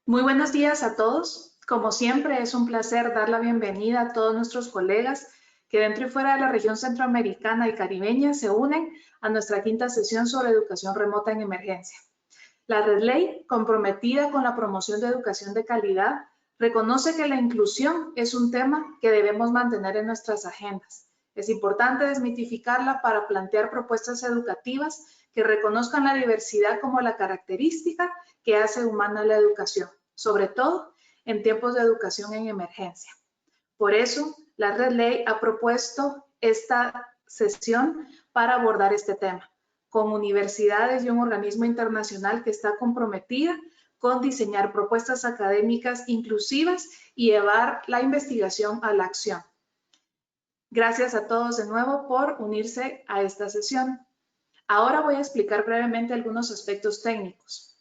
Muy buenos días a todos. Como siempre, es un placer dar la bienvenida a todos nuestros colegas que dentro y fuera de la región centroamericana y caribeña se unen a nuestra quinta sesión sobre educación remota en emergencia. La Red Ley, comprometida con la promoción de educación de calidad, reconoce que la inclusión es un tema que debemos mantener en nuestras agendas. Es importante desmitificarla para plantear propuestas educativas que reconozcan la diversidad como la característica que hace humana la educación, sobre todo en tiempos de educación en emergencia. Por eso, la Red Ley ha propuesto esta sesión para abordar este tema, con universidades y un organismo internacional que está comprometida con diseñar propuestas académicas inclusivas y llevar la investigación a la acción. Gracias a todos de nuevo por unirse a esta sesión. Ahora voy a explicar brevemente algunos aspectos técnicos.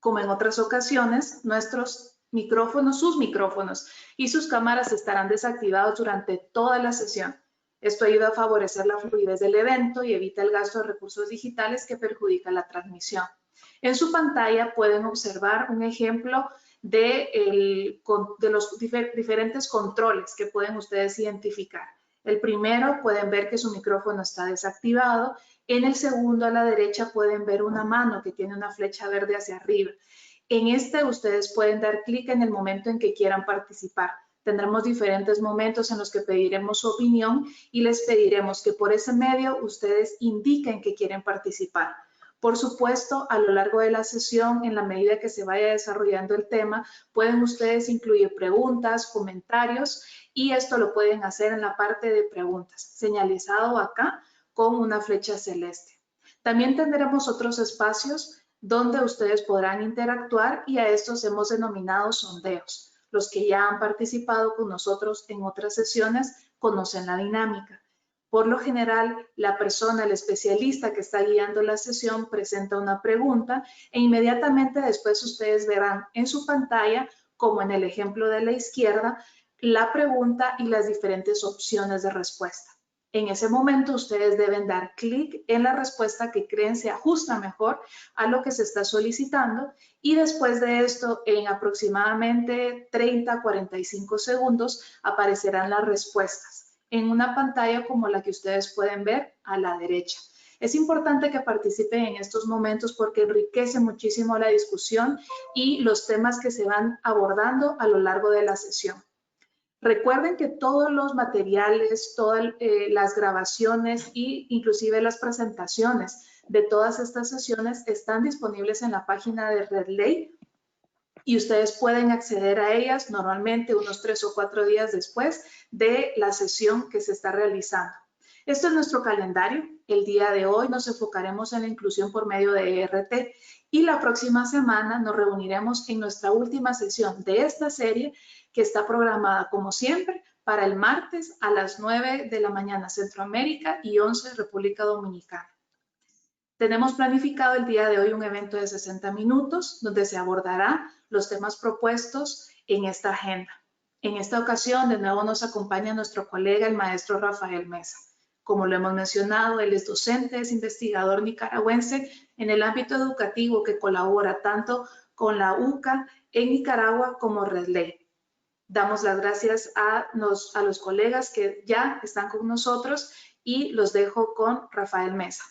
Como en otras ocasiones, sus micrófonos y sus cámaras estarán desactivados durante toda la sesión. Esto ayuda a favorecer la fluidez del evento y evita el gasto de recursos digitales que perjudica la transmisión. En su pantalla pueden observar un ejemplo de los diferentes controles que pueden ustedes identificar. El primero, pueden ver que su micrófono está desactivado. En el segundo, a la derecha, pueden ver una mano que tiene una flecha verde hacia arriba. En este, ustedes pueden dar clic en el momento en que quieran participar. Tendremos diferentes momentos en los que pediremos su opinión y les pediremos que por ese medio ustedes indiquen que quieren participar. Por supuesto, a lo largo de la sesión, en la medida que se vaya desarrollando el tema, pueden ustedes incluir preguntas, comentarios, y esto lo pueden hacer en la parte de preguntas, señalizado acá con una flecha celeste. También tendremos otros espacios donde ustedes podrán interactuar y a estos hemos denominado sondeos. Los que ya han participado con nosotros en otras sesiones conocen la dinámica. Por lo general, la persona, el especialista que está guiando la sesión, presenta una pregunta e inmediatamente después ustedes verán en su pantalla, como en el ejemplo de la izquierda, la pregunta y las diferentes opciones de respuesta. En ese momento ustedes deben dar clic en la respuesta que creen se ajusta mejor a lo que se está solicitando y después de esto, en aproximadamente 30-45 segundos, aparecerán las respuestas en una pantalla como la que ustedes pueden ver a la derecha. Es importante que participen en estos momentos porque enriquece muchísimo la discusión y los temas que se van abordando a lo largo de la sesión. Recuerden que todos los materiales, todas las grabaciones e inclusive las presentaciones de todas estas sesiones están disponibles en la página de Red Ley y ustedes pueden acceder a ellas normalmente unos 3 o 4 días después de la sesión que se está realizando. Esto es nuestro calendario. El día de hoy nos enfocaremos en la inclusión por medio de ERT y la próxima semana nos reuniremos en nuestra última sesión de esta serie que está programada como siempre para el martes a las 9 de la mañana Centroamérica y 11 República Dominicana. Tenemos planificado el día de hoy un evento de 60 minutos donde se abordará los temas propuestos en esta agenda. En esta ocasión, de nuevo nos acompaña nuestro colega, el maestro Rafael Mesa. Como lo hemos mencionado, él es docente, es investigador nicaragüense en el ámbito educativo que colabora tanto con la UCA en Nicaragua como Red Ley. Damos las gracias a los colegas que ya están con nosotros y los dejo con Rafael Mesa.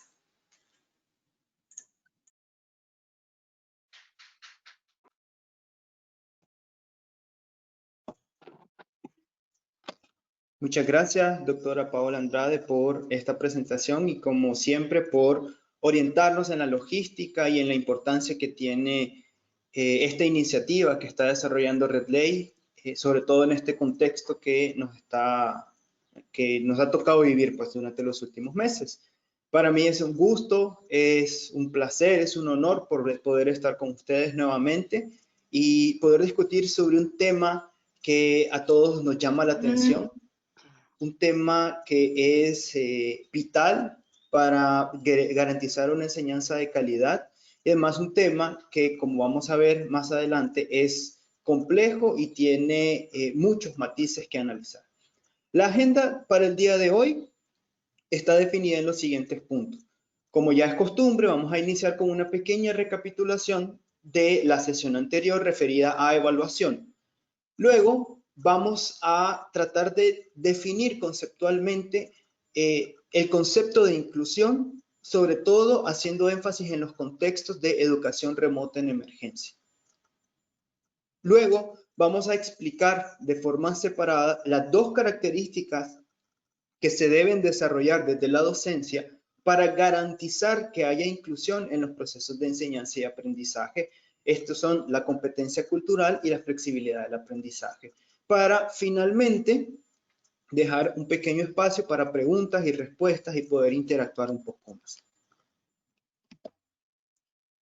Muchas gracias, doctora Paola Andrade, por esta presentación y como siempre por orientarnos en la logística y en la importancia que tiene esta iniciativa que está desarrollando Red Ley, sobre todo en este contexto que nos ha tocado vivir pues, durante los últimos meses. Para mí es un gusto, es un placer, es un honor poder estar con ustedes nuevamente y poder discutir sobre un tema que a todos nos llama la atención. Un tema que es vital para garantizar una enseñanza de calidad y además un tema que, como vamos a ver más adelante, es complejo y tiene muchos matices que analizar. La agenda para el día de hoy está definida en los siguientes puntos. Como ya es costumbre, vamos a iniciar con una pequeña recapitulación de la sesión anterior referida a evaluación. Luego vamos a tratar de definir conceptualmente el concepto de inclusión, sobre todo haciendo énfasis en los contextos de educación remota en emergencia. Luego vamos a explicar de forma separada las dos características que se deben desarrollar desde la docencia para garantizar que haya inclusión en los procesos de enseñanza y aprendizaje. Estos son la competencia cultural y la flexibilidad del aprendizaje. Para finalmente dejar un pequeño espacio para preguntas y respuestas y poder interactuar un poco más.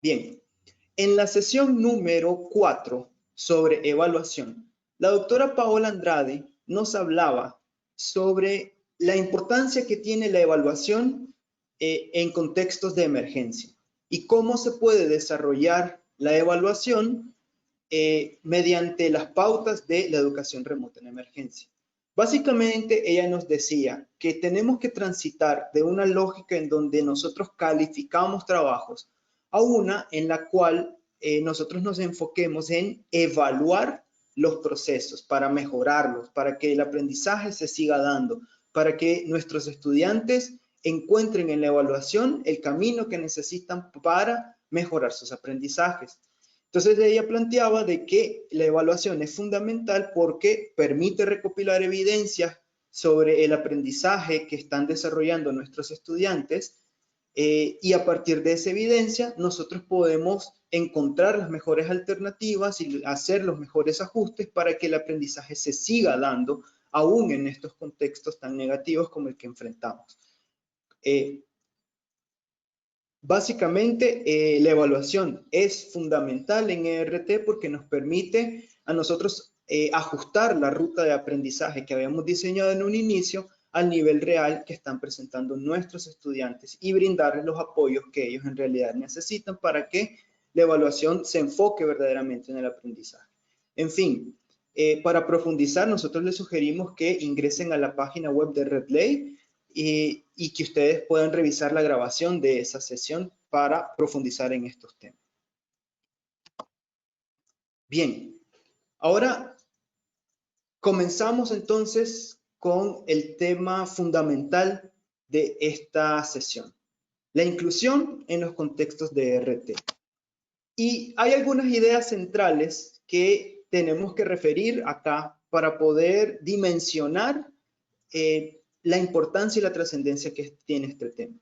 Bien, en la sesión número 4 sobre evaluación, la doctora Paola Andrade nos hablaba sobre la importancia que tiene la evaluación en contextos de emergencia y cómo se puede desarrollar la evaluación mediante las pautas de la educación remota en emergencia. Básicamente, ella nos decía que tenemos que transitar de una lógica en donde nosotros calificamos trabajos a una en la cual nosotros nos enfoquemos en evaluar los procesos para mejorarlos, para que el aprendizaje se siga dando, para que nuestros estudiantes encuentren en la evaluación el camino que necesitan para mejorar sus aprendizajes. Entonces ella planteaba de que la evaluación es fundamental porque permite recopilar evidencias sobre el aprendizaje que están desarrollando nuestros estudiantes y a partir de esa evidencia nosotros podemos encontrar las mejores alternativas y hacer los mejores ajustes para que el aprendizaje se siga dando aún en estos contextos tan negativos como el que enfrentamos. Básicamente, la evaluación es fundamental en ERT porque nos permite a nosotros ajustar la ruta de aprendizaje que habíamos diseñado en un inicio al nivel real que están presentando nuestros estudiantes y brindarles los apoyos que ellos en realidad necesitan para que la evaluación se enfoque verdaderamente en el aprendizaje. En fin, para profundizar, nosotros les sugerimos que ingresen a la página web de RedLay y que ustedes puedan revisar la grabación de esa sesión para profundizar en estos temas. Bien, ahora comenzamos entonces con el tema fundamental de esta sesión, la inclusión en los contextos de ERT. Y hay algunas ideas centrales que tenemos que referir acá para poder dimensionar la importancia y la trascendencia que tiene este tema.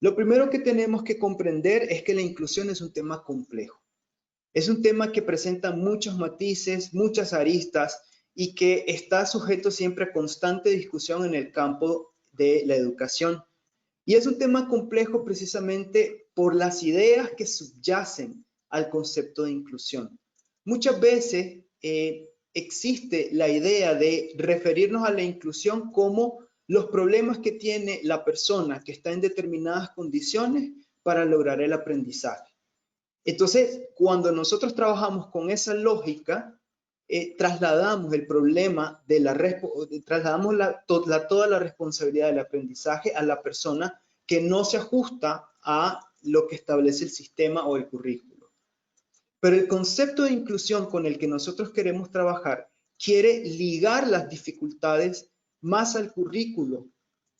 Lo primero que tenemos que comprender es que la inclusión es un tema complejo. Es un tema que presenta muchos matices, muchas aristas y que está sujeto siempre a constante discusión en el campo de la educación. Y es un tema complejo precisamente por las ideas que subyacen al concepto de inclusión. Muchas veces existe la idea de referirnos a la inclusión como los problemas que tiene la persona que está en determinadas condiciones para lograr el aprendizaje. Entonces, cuando nosotros trabajamos con esa lógica, trasladamos el problema de trasladamos toda la responsabilidad del aprendizaje a la persona que no se ajusta a lo que establece el sistema o el currículo. Pero el concepto de inclusión con el que nosotros queremos trabajar quiere ligar las dificultades más al currículo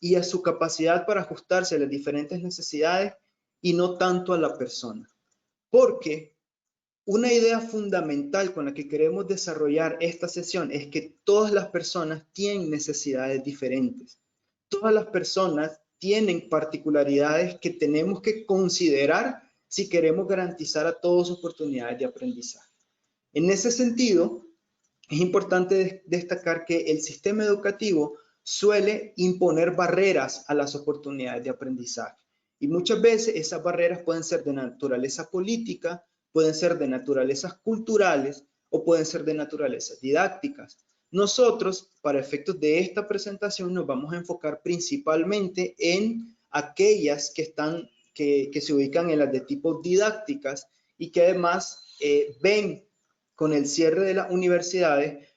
y a su capacidad para ajustarse a las diferentes necesidades y no tanto a la persona. Porque una idea fundamental con la que queremos desarrollar esta sesión es que todas las personas tienen necesidades diferentes. Todas las personas tienen particularidades que tenemos que considerar si queremos garantizar a todos oportunidades de aprendizaje. En ese sentido, es importante destacar que el sistema educativo suele imponer barreras a las oportunidades de aprendizaje. Y muchas veces esas barreras pueden ser de naturaleza política, pueden ser de naturalezas culturales o pueden ser de naturalezas didácticas. Nosotros, para efectos de esta presentación, nos vamos a enfocar principalmente en aquellas que se ubican en las de tipo didácticas y que además ven con el cierre de las universidades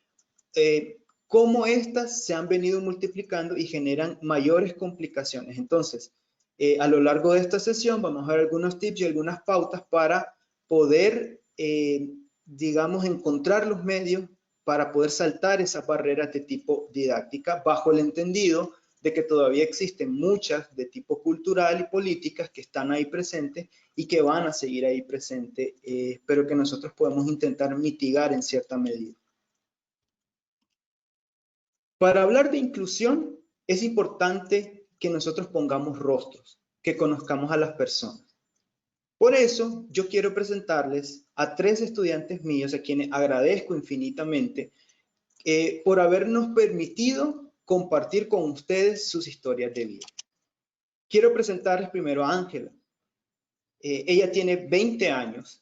cómo estas se han venido multiplicando y generan mayores complicaciones. Entonces, a lo largo de esta sesión vamos a ver algunos tips y algunas pautas para poder digamos, encontrar los medios para poder saltar esas barreras de tipo didáctica, bajo el entendido de que todavía existen muchas de tipo cultural y políticas que están ahí presentes y que van a seguir ahí presentes, pero que nosotros podemos intentar mitigar en cierta medida. Para hablar de inclusión, es importante que nosotros pongamos rostros, que conozcamos a las personas. Por eso, yo quiero presentarles a 3 estudiantes míos, a quienes agradezco infinitamente por habernos permitido compartir con ustedes sus historias de vida. Quiero presentarles primero a Ángela. Ella tiene 20 años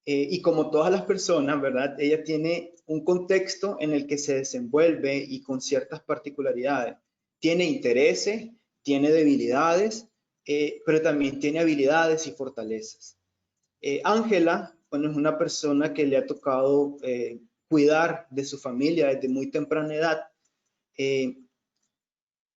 y como todas las personas, ¿verdad? Ella tiene un contexto en el que se desenvuelve y con ciertas particularidades. Tiene intereses, tiene debilidades, pero también tiene habilidades y fortalezas. Ángela, bueno, es una persona que le ha tocado cuidar de su familia desde muy temprana edad,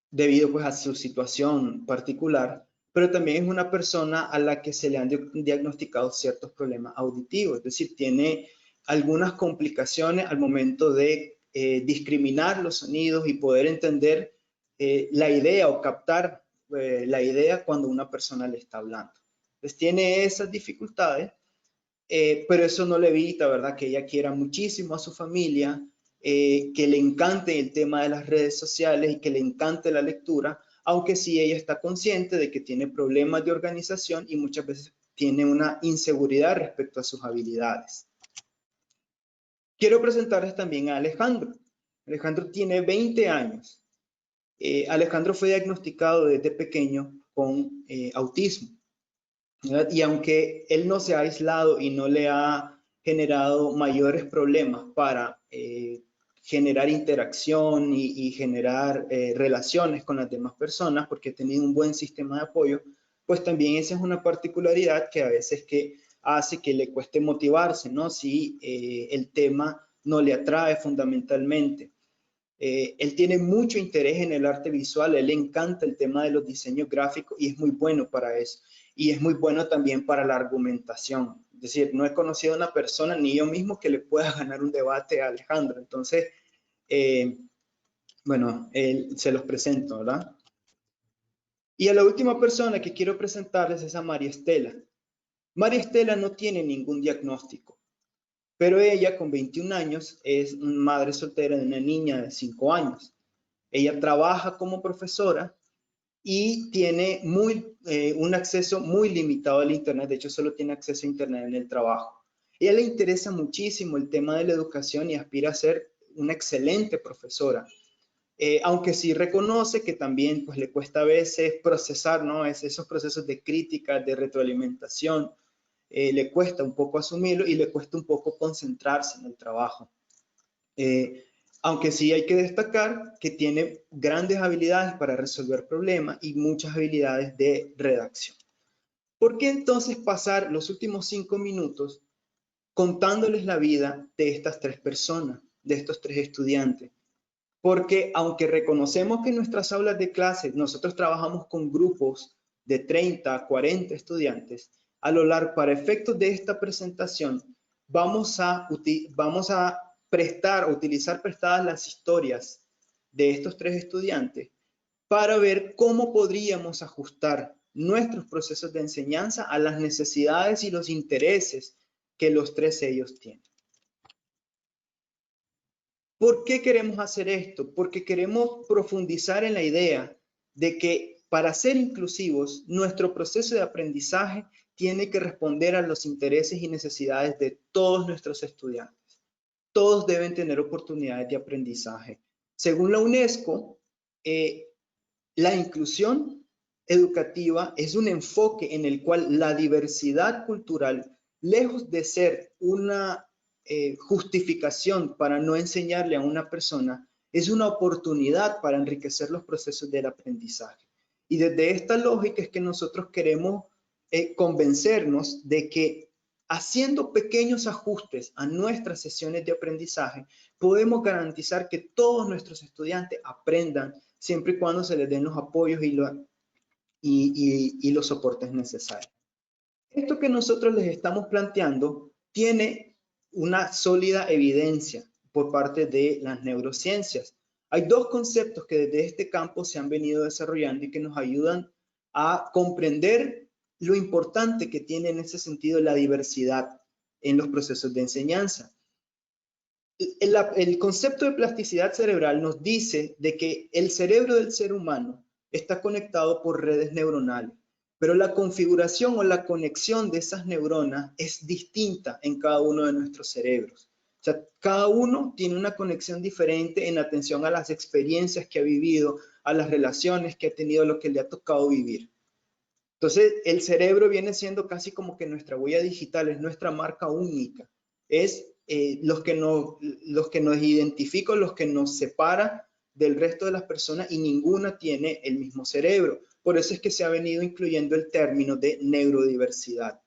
debido pues a su situación particular, pero también es una persona a la que se le han diagnosticado ciertos problemas auditivos, es decir, tiene algunas complicaciones al momento de discriminar los sonidos y poder entender la idea o captar la idea cuando una persona le está hablando. Entonces tiene esas dificultades, pero eso no le evita, ¿verdad?, que ella quiera muchísimo a su familia, que le encante el tema de las redes sociales y que le encante la lectura, aunque sí ella está consciente de que tiene problemas de organización y muchas veces tiene una inseguridad respecto a sus habilidades. Quiero presentarles también a Alejandro. Alejandro tiene 20 años. Alejandro fue diagnosticado desde pequeño con autismo, ¿verdad? Y aunque él no se ha aislado y no le ha generado mayores problemas para generar interacción y generar relaciones con las demás personas, porque ha tenido un buen sistema de apoyo, pues también esa es una particularidad que a veces que hace que le cueste motivarse, ¿no? Si el tema no le atrae fundamentalmente. Él tiene mucho interés en el arte visual, él le encanta el tema de los diseños gráficos y es muy bueno para eso. Y es muy bueno también para la argumentación. Es decir, no he conocido a una persona, ni yo mismo, que le pueda ganar un debate a Alejandro. Entonces, bueno, se los presento, ¿verdad? Y a la última persona que quiero presentarles es a María Estela. María Estela no tiene ningún diagnóstico, pero ella con 21 años es madre soltera de una niña de 5 años. Ella trabaja como profesora y tiene un acceso muy limitado al Internet. De hecho, solo tiene acceso a Internet en el trabajo. A ella le interesa muchísimo el tema de la educación y aspira a ser una excelente profesora. Aunque sí reconoce que también pues, le cuesta a veces procesar, ¿no? Esos procesos de crítica, de retroalimentación, le cuesta un poco asumirlo y le cuesta un poco concentrarse en el trabajo. Aunque sí hay que destacar que tiene grandes habilidades para resolver problemas y muchas habilidades de redacción. ¿Por qué entonces pasar los últimos 5 minutos contándoles la vida de estas 3 personas, de estos 3 estudiantes? Porque aunque reconocemos que en nuestras aulas de clase nosotros trabajamos con grupos de 30 a 40 estudiantes, a lo largo, para efectos de esta presentación, vamos a utilizar prestadas las historias de estos 3 estudiantes para ver cómo podríamos ajustar nuestros procesos de enseñanza a las necesidades y los intereses que los 3 ellos tienen. ¿Por qué queremos hacer esto? Porque queremos profundizar en la idea de que para ser inclusivos, nuestro proceso de aprendizaje tiene que responder a los intereses y necesidades de todos nuestros estudiantes. Todos deben tener oportunidades de aprendizaje. Según la UNESCO, la inclusión educativa es un enfoque en el cual la diversidad cultural, lejos de ser una justificación para no enseñarle a una persona, es una oportunidad para enriquecer los procesos del aprendizaje. Y desde esta lógica es que nosotros queremos convencernos de que haciendo pequeños ajustes a nuestras sesiones de aprendizaje, podemos garantizar que todos nuestros estudiantes aprendan siempre y cuando se les den los apoyos y los soportes necesarios. Esto que nosotros les estamos planteando tiene una sólida evidencia por parte de las neurociencias. Hay dos conceptos que desde este campo se han venido desarrollando y que nos ayudan a comprender lo importante que tiene en ese sentido la diversidad en los procesos de enseñanza. El concepto de plasticidad cerebral nos dice de que el cerebro del ser humano está conectado por redes neuronales, pero la configuración o la conexión de esas neuronas es distinta en cada uno de nuestros cerebros. O sea, cada uno tiene una conexión diferente en atención a las experiencias que ha vivido, a las relaciones que ha tenido, lo que le ha tocado vivir. Entonces, el cerebro viene siendo casi como que nuestra huella digital, es nuestra marca única. Es los que nos identifican, los que nos separa del resto de las personas y ninguna tiene el mismo cerebro. Por eso es que se ha venido incluyendo el término de neurodiversidad.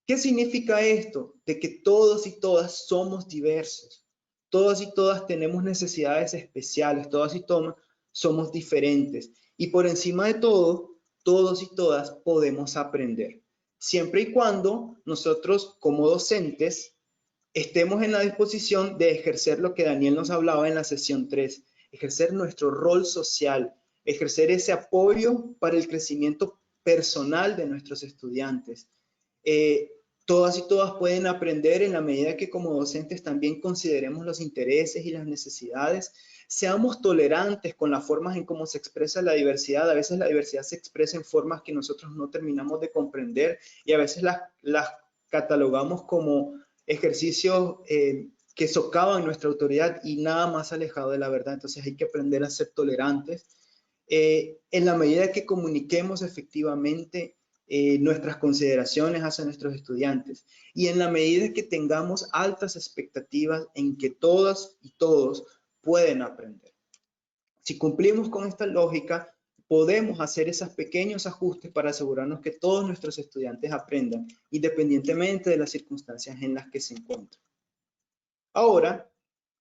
¿Qué significa esto? De que todos y todas somos diversos. Todas y todas tenemos necesidades especiales, todas y todas somos diferentes. Y por encima de todo, todos y todas podemos aprender. Siempre y cuando nosotros como docentes estemos en la disposición de ejercer lo que Daniel nos hablaba en la sesión 3, ejercer nuestro rol social, ejercer ese apoyo para el crecimiento personal de nuestros estudiantes. Todas y todas pueden aprender en la medida que como docentes también consideremos los intereses y las necesidades. Seamos tolerantes con las formas en cómo se expresa la diversidad. A veces la diversidad se expresa en formas que nosotros no terminamos de comprender y a veces las catalogamos como ejercicios que socavan nuestra autoridad y nada más alejado de la verdad. Entonces hay que aprender a ser tolerantes. En la medida que comuniquemos efectivamente nuestras consideraciones hacia nuestros estudiantes y en la medida que tengamos altas expectativas en que todas y todos pueden aprender. Si cumplimos con esta lógica, podemos hacer esos pequeños ajustes para asegurarnos que todos nuestros estudiantes aprendan, independientemente de las circunstancias en las que se encuentran. Ahora,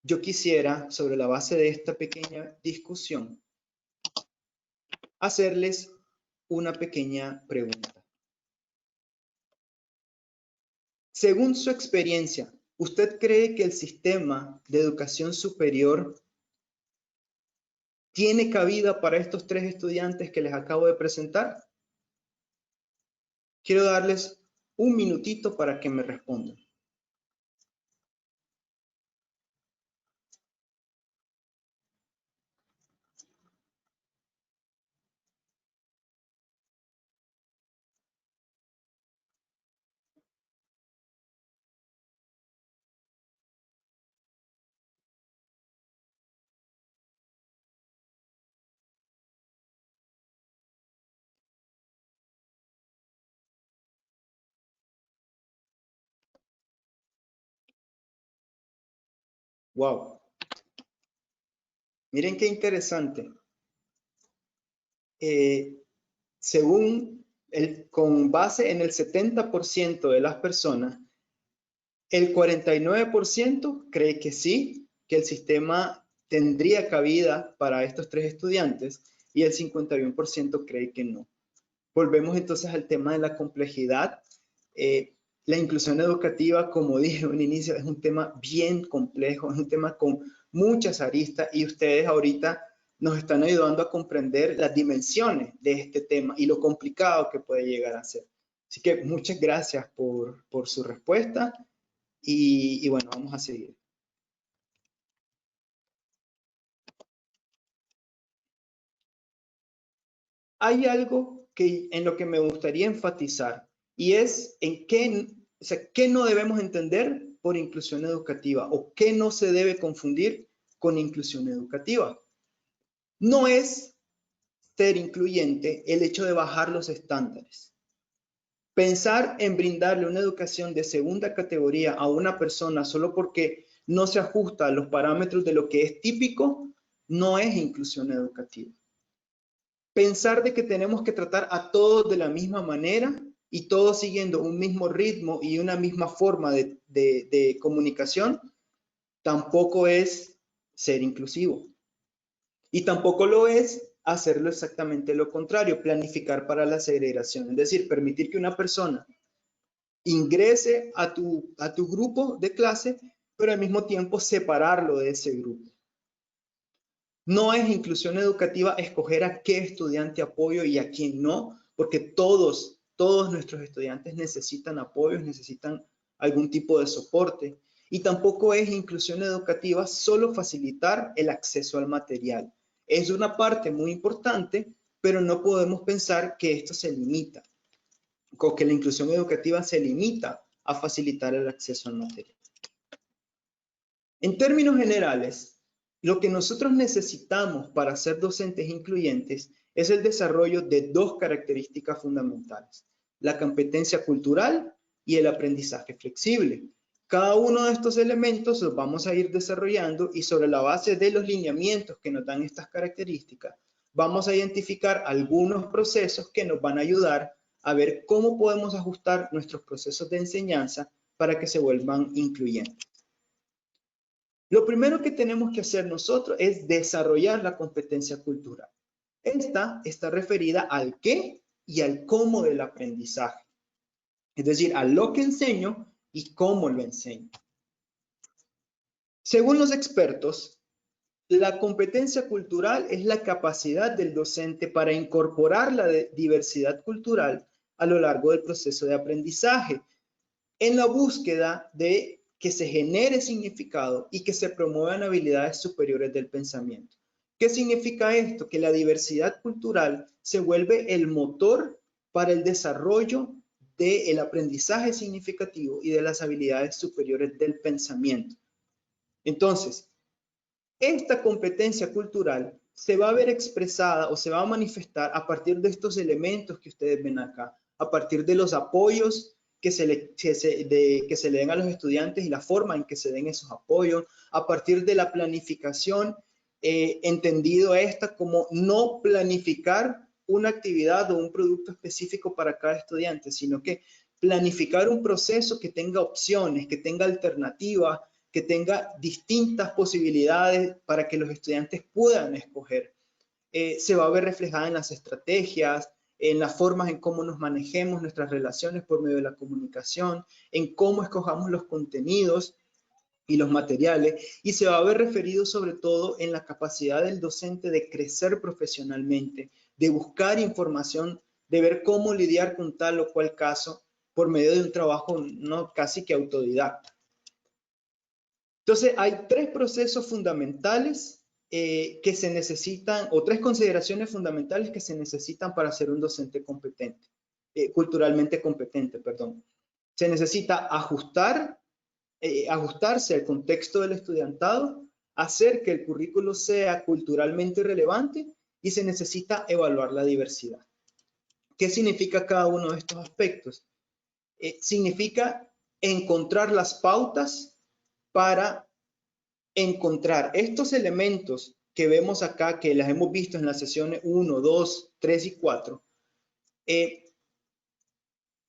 yo quisiera, sobre la base de esta pequeña discusión, hacerles una pequeña pregunta. Según su experiencia, ¿usted cree que el sistema de educación superior tiene cabida para estos tres estudiantes que les acabo de presentar? Quiero darles un minutito para que me respondan. Wow. Miren qué interesante. Con base en el 70% de las personas, el 49% cree que sí, que el sistema tendría cabida para estos tres estudiantes y el 51% cree que no. Volvemos entonces al tema de la complejidad. La inclusión educativa, como dije en un inicio, es un tema bien complejo, es un tema con muchas aristas y ustedes ahorita nos están ayudando a comprender las dimensiones de este tema y lo complicado que puede llegar a ser. Así que muchas gracias por su respuesta y bueno, vamos a seguir. Hay algo en lo que me gustaría enfatizar y es en qué no debemos entender por inclusión educativa o qué no se debe confundir con inclusión educativa. No es ser incluyente el hecho de bajar los estándares. Pensar en brindarle una educación de segunda categoría a una persona solo porque no se ajusta a los parámetros de lo que es típico no es inclusión educativa. Pensar de que tenemos que tratar a todos de la misma manera y todos siguiendo un mismo ritmo y una misma forma de comunicación, tampoco es ser inclusivo. Y tampoco lo es hacerlo exactamente lo contrario, planificar para la segregación. Es decir, permitir que una persona ingrese a tu grupo de clase, pero al mismo tiempo separarlo de ese grupo. No es inclusión educativa escoger a qué estudiante apoyo y a quién no, porque todos nuestros estudiantes necesitan apoyos, necesitan algún tipo de soporte. Y tampoco es inclusión educativa solo facilitar el acceso al material. Es una parte muy importante, pero no podemos pensar que esto se limita, o que la inclusión educativa se limita a facilitar el acceso al material. En términos generales, lo que nosotros necesitamos para ser docentes incluyentes es el desarrollo de dos características fundamentales: la competencia cultural y el aprendizaje flexible. Cada uno de estos elementos los vamos a ir desarrollando y sobre la base de los lineamientos que nos dan estas características, vamos a identificar algunos procesos que nos van a ayudar a ver cómo podemos ajustar nuestros procesos de enseñanza para que se vuelvan incluyentes. Lo primero que tenemos que hacer nosotros es desarrollar la competencia cultural. Esta está referida al qué y al cómo del aprendizaje. Es decir, a lo que enseño y cómo lo enseño. Según los expertos, la competencia cultural es la capacidad del docente para incorporar la diversidad cultural a lo largo del proceso de aprendizaje, en la búsqueda de que se genere significado y que se promuevan habilidades superiores del pensamiento. ¿Qué significa esto? Que la diversidad cultural se vuelve el motor para el desarrollo del aprendizaje significativo y de las habilidades superiores del pensamiento. Entonces, esta competencia cultural se va a ver expresada o se va a manifestar a partir de estos elementos que ustedes ven acá, a partir de los apoyos que se le den a los estudiantes y la forma en que se den esos apoyos, a partir de la planificación, entendido esta como no planificar una actividad o un producto específico para cada estudiante, sino que planificar un proceso que tenga opciones, que tenga alternativas, que tenga distintas posibilidades para que los estudiantes puedan escoger. Se va a ver reflejada en las estrategias, en las formas en cómo nos manejemos nuestras relaciones por medio de la comunicación, en cómo escojamos los contenidos y los materiales, y se va a ver referido sobre todo en la capacidad del docente de crecer profesionalmente, de buscar información, de ver cómo lidiar con tal o cual caso por medio de un trabajo no casi que autodidacta. Entonces, hay tres procesos fundamentales que se necesitan, o tres consideraciones fundamentales que se necesitan para ser un docente competente, culturalmente competente, perdón. Se necesita ajustarse al contexto del estudiantado, hacer que el currículo sea culturalmente relevante y se necesita evaluar la diversidad. ¿Qué significa cada uno de estos aspectos? Significa encontrar las pautas para encontrar estos elementos que vemos acá, que las hemos visto en las sesiones 1, 2, 3 y 4,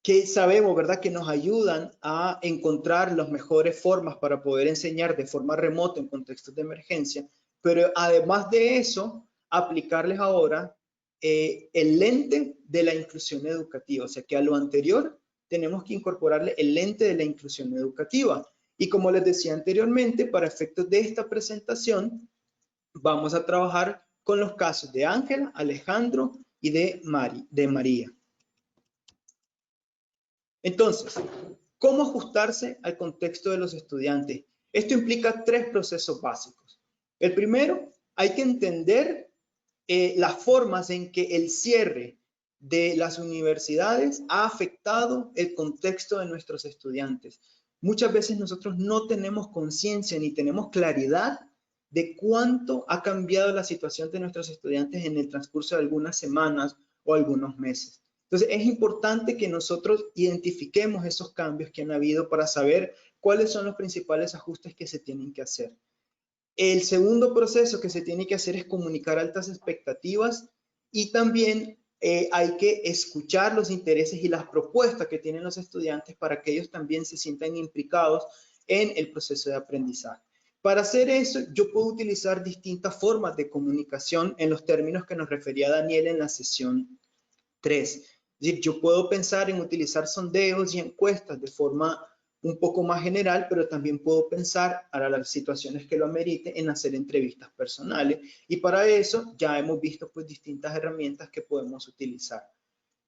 que sabemos, ¿verdad?, que nos ayudan a encontrar las mejores formas para poder enseñar de forma remota en contextos de emergencia, pero además de eso, aplicarles ahora el lente de la inclusión educativa, o sea que a lo anterior tenemos que incorporarle el lente de la inclusión educativa. Y como les decía anteriormente, para efectos de esta presentación, vamos a trabajar con los casos de Ángela, Alejandro y de María. Entonces, ¿cómo ajustarse al contexto de los estudiantes? Esto implica tres procesos básicos. El primero, hay que entender las formas en que el cierre de las universidades ha afectado el contexto de nuestros estudiantes. Muchas veces nosotros no tenemos conciencia ni tenemos claridad de cuánto ha cambiado la situación de nuestros estudiantes en el transcurso de algunas semanas o algunos meses. Entonces, es importante que nosotros identifiquemos esos cambios que han habido para saber cuáles son los principales ajustes que se tienen que hacer. El segundo proceso que se tiene que hacer es comunicar altas expectativas y también hay que escuchar los intereses y las propuestas que tienen los estudiantes para que ellos también se sientan implicados en el proceso de aprendizaje. Para hacer eso, yo puedo utilizar distintas formas de comunicación en los términos que nos refería Daniel en la sesión 3. Es decir, yo puedo pensar en utilizar sondeos y encuestas de forma un poco más general, pero también puedo pensar, para las situaciones que lo ameriten, en hacer entrevistas personales. Y para eso ya hemos visto pues distintas herramientas que podemos utilizar.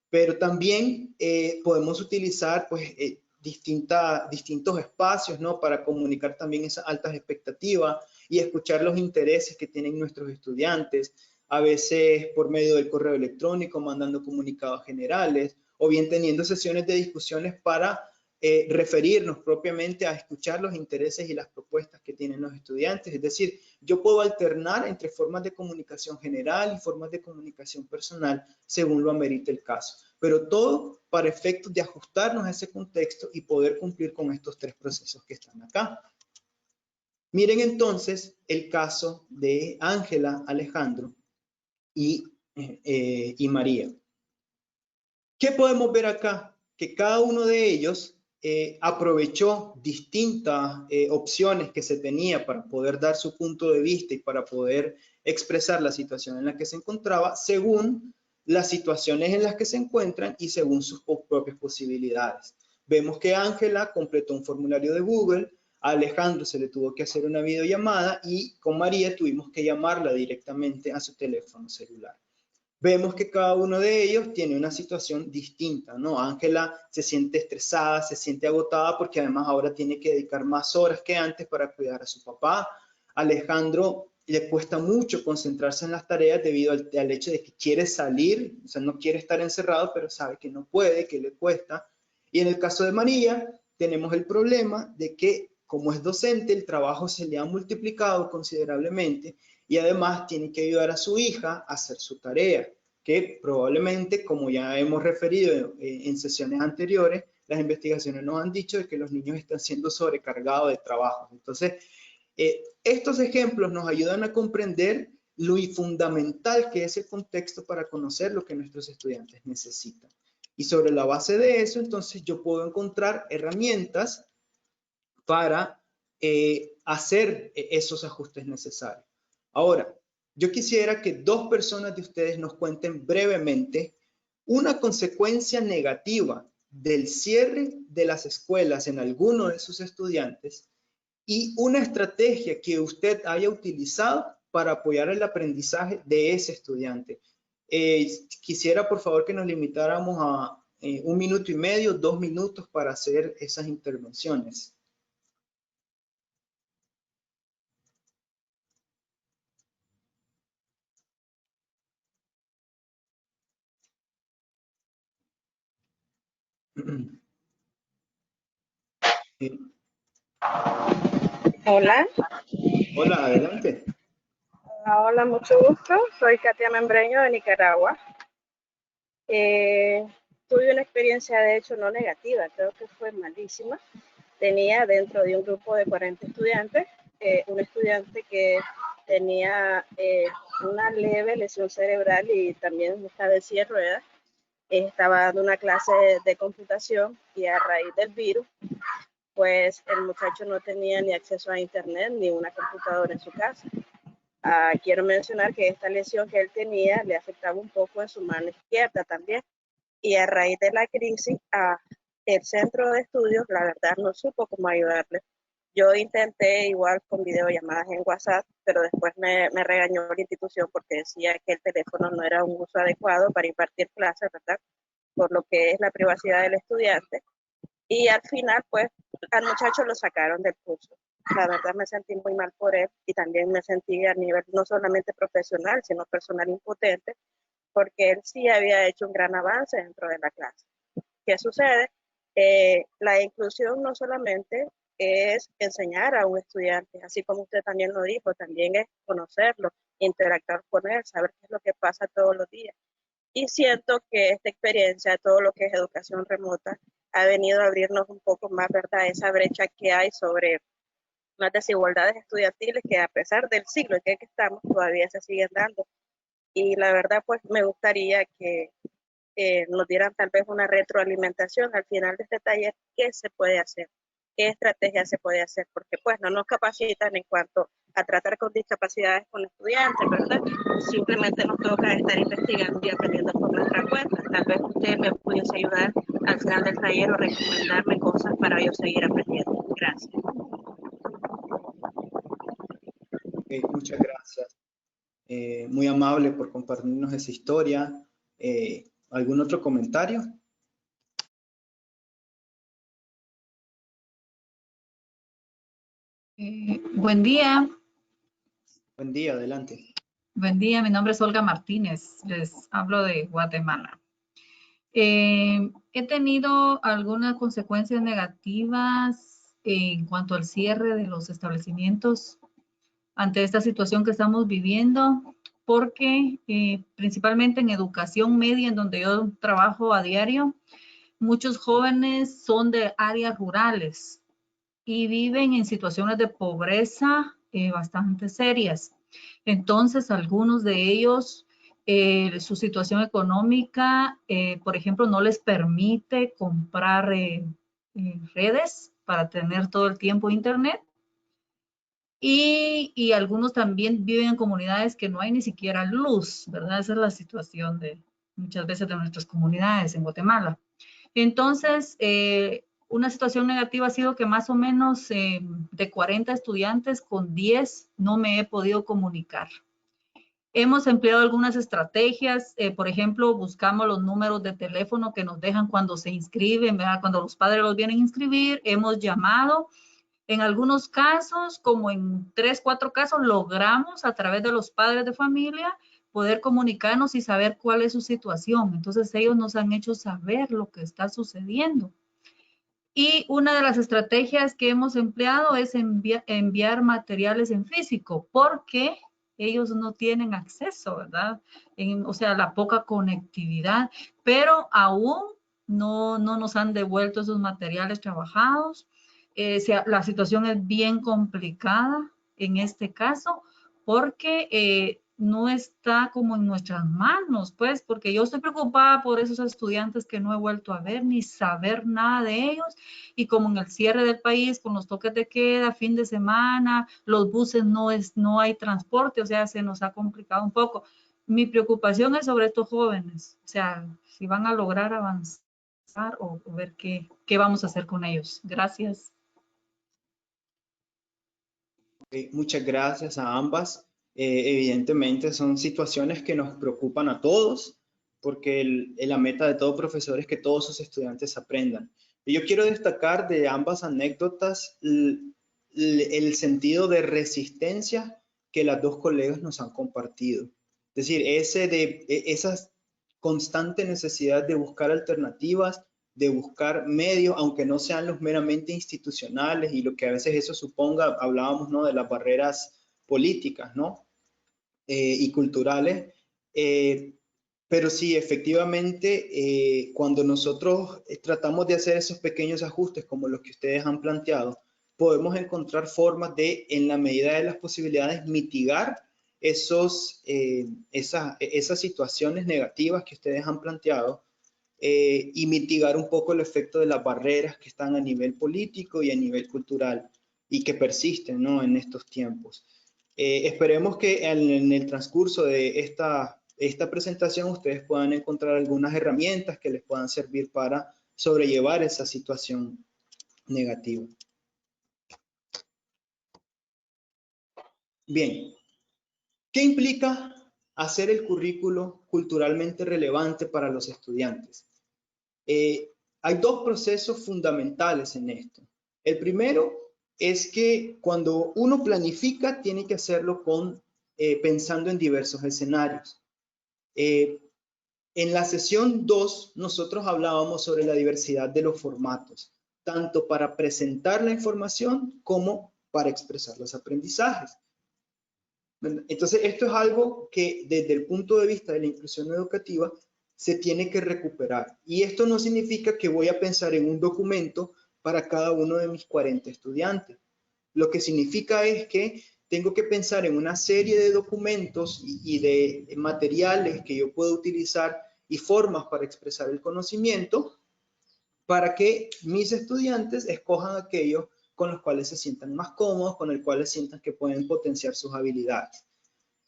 Pero también podemos utilizar pues distintos espacios, ¿no? Para comunicar también esas altas expectativas y escuchar los intereses que tienen nuestros estudiantes, a veces por medio del correo electrónico, mandando comunicados generales, o bien teniendo sesiones de discusiones para referirnos propiamente a escuchar los intereses y las propuestas que tienen los estudiantes. Es decir, yo puedo alternar entre formas de comunicación general y formas de comunicación personal según lo amerite el caso. Pero todo para efectos de ajustarnos a ese contexto y poder cumplir con estos tres procesos que están acá. Miren entonces el caso de Ángela, Alejandro y María. ¿Qué podemos ver acá? Que cada uno de ellos aprovechó distintas opciones que se tenía para poder dar su punto de vista y para poder expresar la situación en la que se encontraba según las situaciones en las que se encuentran y según sus propias posibilidades. Vemos que Ángela completó un formulario de Google, a Alejandro se le tuvo que hacer una videollamada y con María tuvimos que llamarla directamente a su teléfono celular. Vemos que cada uno de ellos tiene una situación distinta, ¿no? Ángela se siente estresada, se siente agotada porque además ahora tiene que dedicar más horas que antes para cuidar a su papá. Alejandro le cuesta mucho concentrarse en las tareas debido al hecho de que quiere salir, o sea, no quiere estar encerrado, pero sabe que no puede, que le cuesta. Y en el caso de María, tenemos el problema de que como es docente, el trabajo se le ha multiplicado considerablemente y además tiene que ayudar a su hija a hacer su tarea, que probablemente, como ya hemos referido en sesiones anteriores, las investigaciones nos han dicho de que los niños están siendo sobrecargados de trabajo. Entonces, estos ejemplos nos ayudan a comprender lo fundamental que es el contexto para conocer lo que nuestros estudiantes necesitan. Y sobre la base de eso, entonces yo puedo encontrar herramientas para hacer esos ajustes necesarios. Ahora, yo quisiera que dos personas de ustedes nos cuenten brevemente una consecuencia negativa del cierre de las escuelas en alguno de sus estudiantes y una estrategia que usted haya utilizado para apoyar el aprendizaje de ese estudiante. Quisiera, por favor, que nos limitáramos a 1 minuto y medio, 2 minutos para hacer esas intervenciones. Hola. Hola, adelante. Hola, mucho gusto. Soy Katia Membreño de Nicaragua. Tuve una experiencia, de hecho, no negativa, creo que fue malísima. Tenía dentro de un grupo de 40 estudiantes, un estudiante que tenía una leve lesión cerebral y también estaba en silla de ruedas. Estaba dando una clase de computación y a raíz del virus, pues el muchacho no tenía ni acceso a internet ni una computadora en su casa. Quiero mencionar que esta lesión que él tenía le afectaba un poco en su mano izquierda también. Y a raíz de la crisis, el centro de estudios, la verdad, no supo cómo ayudarle. Yo intenté igual con videollamadas en WhatsApp, pero después me regañó la institución porque decía que el teléfono no era un uso adecuado para impartir clases, ¿verdad? Por lo que es la privacidad del estudiante. Y al final, pues, al muchacho lo sacaron del curso. La verdad me sentí muy mal por él y también me sentí a nivel no solamente profesional, sino personal impotente, porque él sí había hecho un gran avance dentro de la clase. ¿Qué sucede? La inclusión no solamente es enseñar a un estudiante, así como usted también lo dijo, también es conocerlo, interactuar con él, saber qué es lo que pasa todos los días. Y siento que esta experiencia, todo lo que es educación remota, ha venido a abrirnos un poco más, ¿verdad? Esa brecha que hay sobre las desigualdades estudiantiles que a pesar del siglo en que estamos, todavía se siguen dando. Y la verdad, pues me gustaría que nos dieran tal vez una retroalimentación al final de este taller, qué se puede hacer, qué estrategia se puede hacer, porque pues no nos capacitan en cuanto a tratar con discapacidades con estudiantes, ¿verdad? Simplemente nos toca estar investigando y aprendiendo por nuestra cuenta. Tal vez usted me pudiese ayudar al final del taller o recomendarme cosas para yo seguir aprendiendo. Gracias. Okay, muchas gracias. Muy amable por compartirnos esa historia. ¿Algún otro comentario? Buen día. Buen día, adelante. Buen día, mi nombre es Olga Martínez, les hablo de Guatemala. He tenido algunas consecuencias negativas en cuanto al cierre de los establecimientos ante esta situación que estamos viviendo, porque principalmente en educación media, en donde yo trabajo a diario, muchos jóvenes son de áreas rurales y viven en situaciones de pobreza bastante serias. Entonces, algunos de ellos, su situación económica, por ejemplo, no les permite comprar redes para tener todo el tiempo internet. Y algunos también viven en comunidades que no hay ni siquiera luz, ¿verdad? Esa es la situación de muchas veces de nuestras comunidades en Guatemala. Entonces, una situación negativa ha sido que más o menos de 40 estudiantes, con 10 no me he podido comunicar. Hemos empleado algunas estrategias, por ejemplo, buscamos los números de teléfono que nos dejan cuando se inscriben, ¿verdad? Cuando los padres los vienen a inscribir, hemos llamado. En algunos casos, como en 3, 4 casos, logramos a través de los padres de familia poder comunicarnos y saber cuál es su situación. Entonces ellos nos han hecho saber lo que está sucediendo. Y una de las estrategias que hemos empleado es enviar materiales en físico, porque ellos no tienen acceso, ¿verdad? O sea, la poca conectividad, pero aún no nos han devuelto esos materiales trabajados. La situación es bien complicada en este caso, porque no está como en nuestras manos, pues, porque yo estoy preocupada por esos estudiantes que no he vuelto a ver ni saber nada de ellos, y como en el cierre del país, con los toques de queda, fin de semana, los buses no hay transporte, o sea, se nos ha complicado un poco. Mi preocupación es sobre estos jóvenes, o sea, si van a lograr avanzar o ver qué vamos a hacer con ellos. Gracias. Muchas gracias a ambas. Evidentemente son situaciones que nos preocupan a todos, porque la meta de todo profesor es que todos sus estudiantes aprendan. Y yo quiero destacar de ambas anécdotas el sentido de resistencia que las dos colegas nos han compartido. Es decir, esa constante necesidad de buscar alternativas, de buscar medios, aunque no sean los meramente institucionales y lo que a veces eso suponga, hablábamos, ¿no?, de las barreras políticas, ¿no? Y culturales. Pero sí, efectivamente, cuando nosotros tratamos de hacer esos pequeños ajustes como los que ustedes han planteado, podemos encontrar formas de, en la medida de las posibilidades, mitigar esas situaciones negativas que ustedes han planteado, y mitigar un poco el efecto de las barreras que están a nivel político y a nivel cultural y que persisten, ¿no?, en estos tiempos. Esperemos que en el transcurso de esta presentación ustedes puedan encontrar algunas herramientas que les puedan servir para sobrellevar esa situación negativa. Bien, ¿qué implica hacer el currículo culturalmente relevante para los estudiantes? Hay dos procesos fundamentales en esto. El primero es que cuando uno planifica, tiene que hacerlo pensando en diversos escenarios. En la sesión 2, nosotros hablábamos sobre la diversidad de los formatos, tanto para presentar la información como para expresar los aprendizajes. Entonces, esto es algo que desde el punto de vista de la inclusión educativa se tiene que recuperar. Y esto no significa que voy a pensar en un documento para cada uno de mis 40 estudiantes. Lo que significa es que tengo que pensar en una serie de documentos y de materiales que yo puedo utilizar y formas para expresar el conocimiento para que mis estudiantes escojan aquellos con los cuales se sientan más cómodos, con los cuales sientan que pueden potenciar sus habilidades.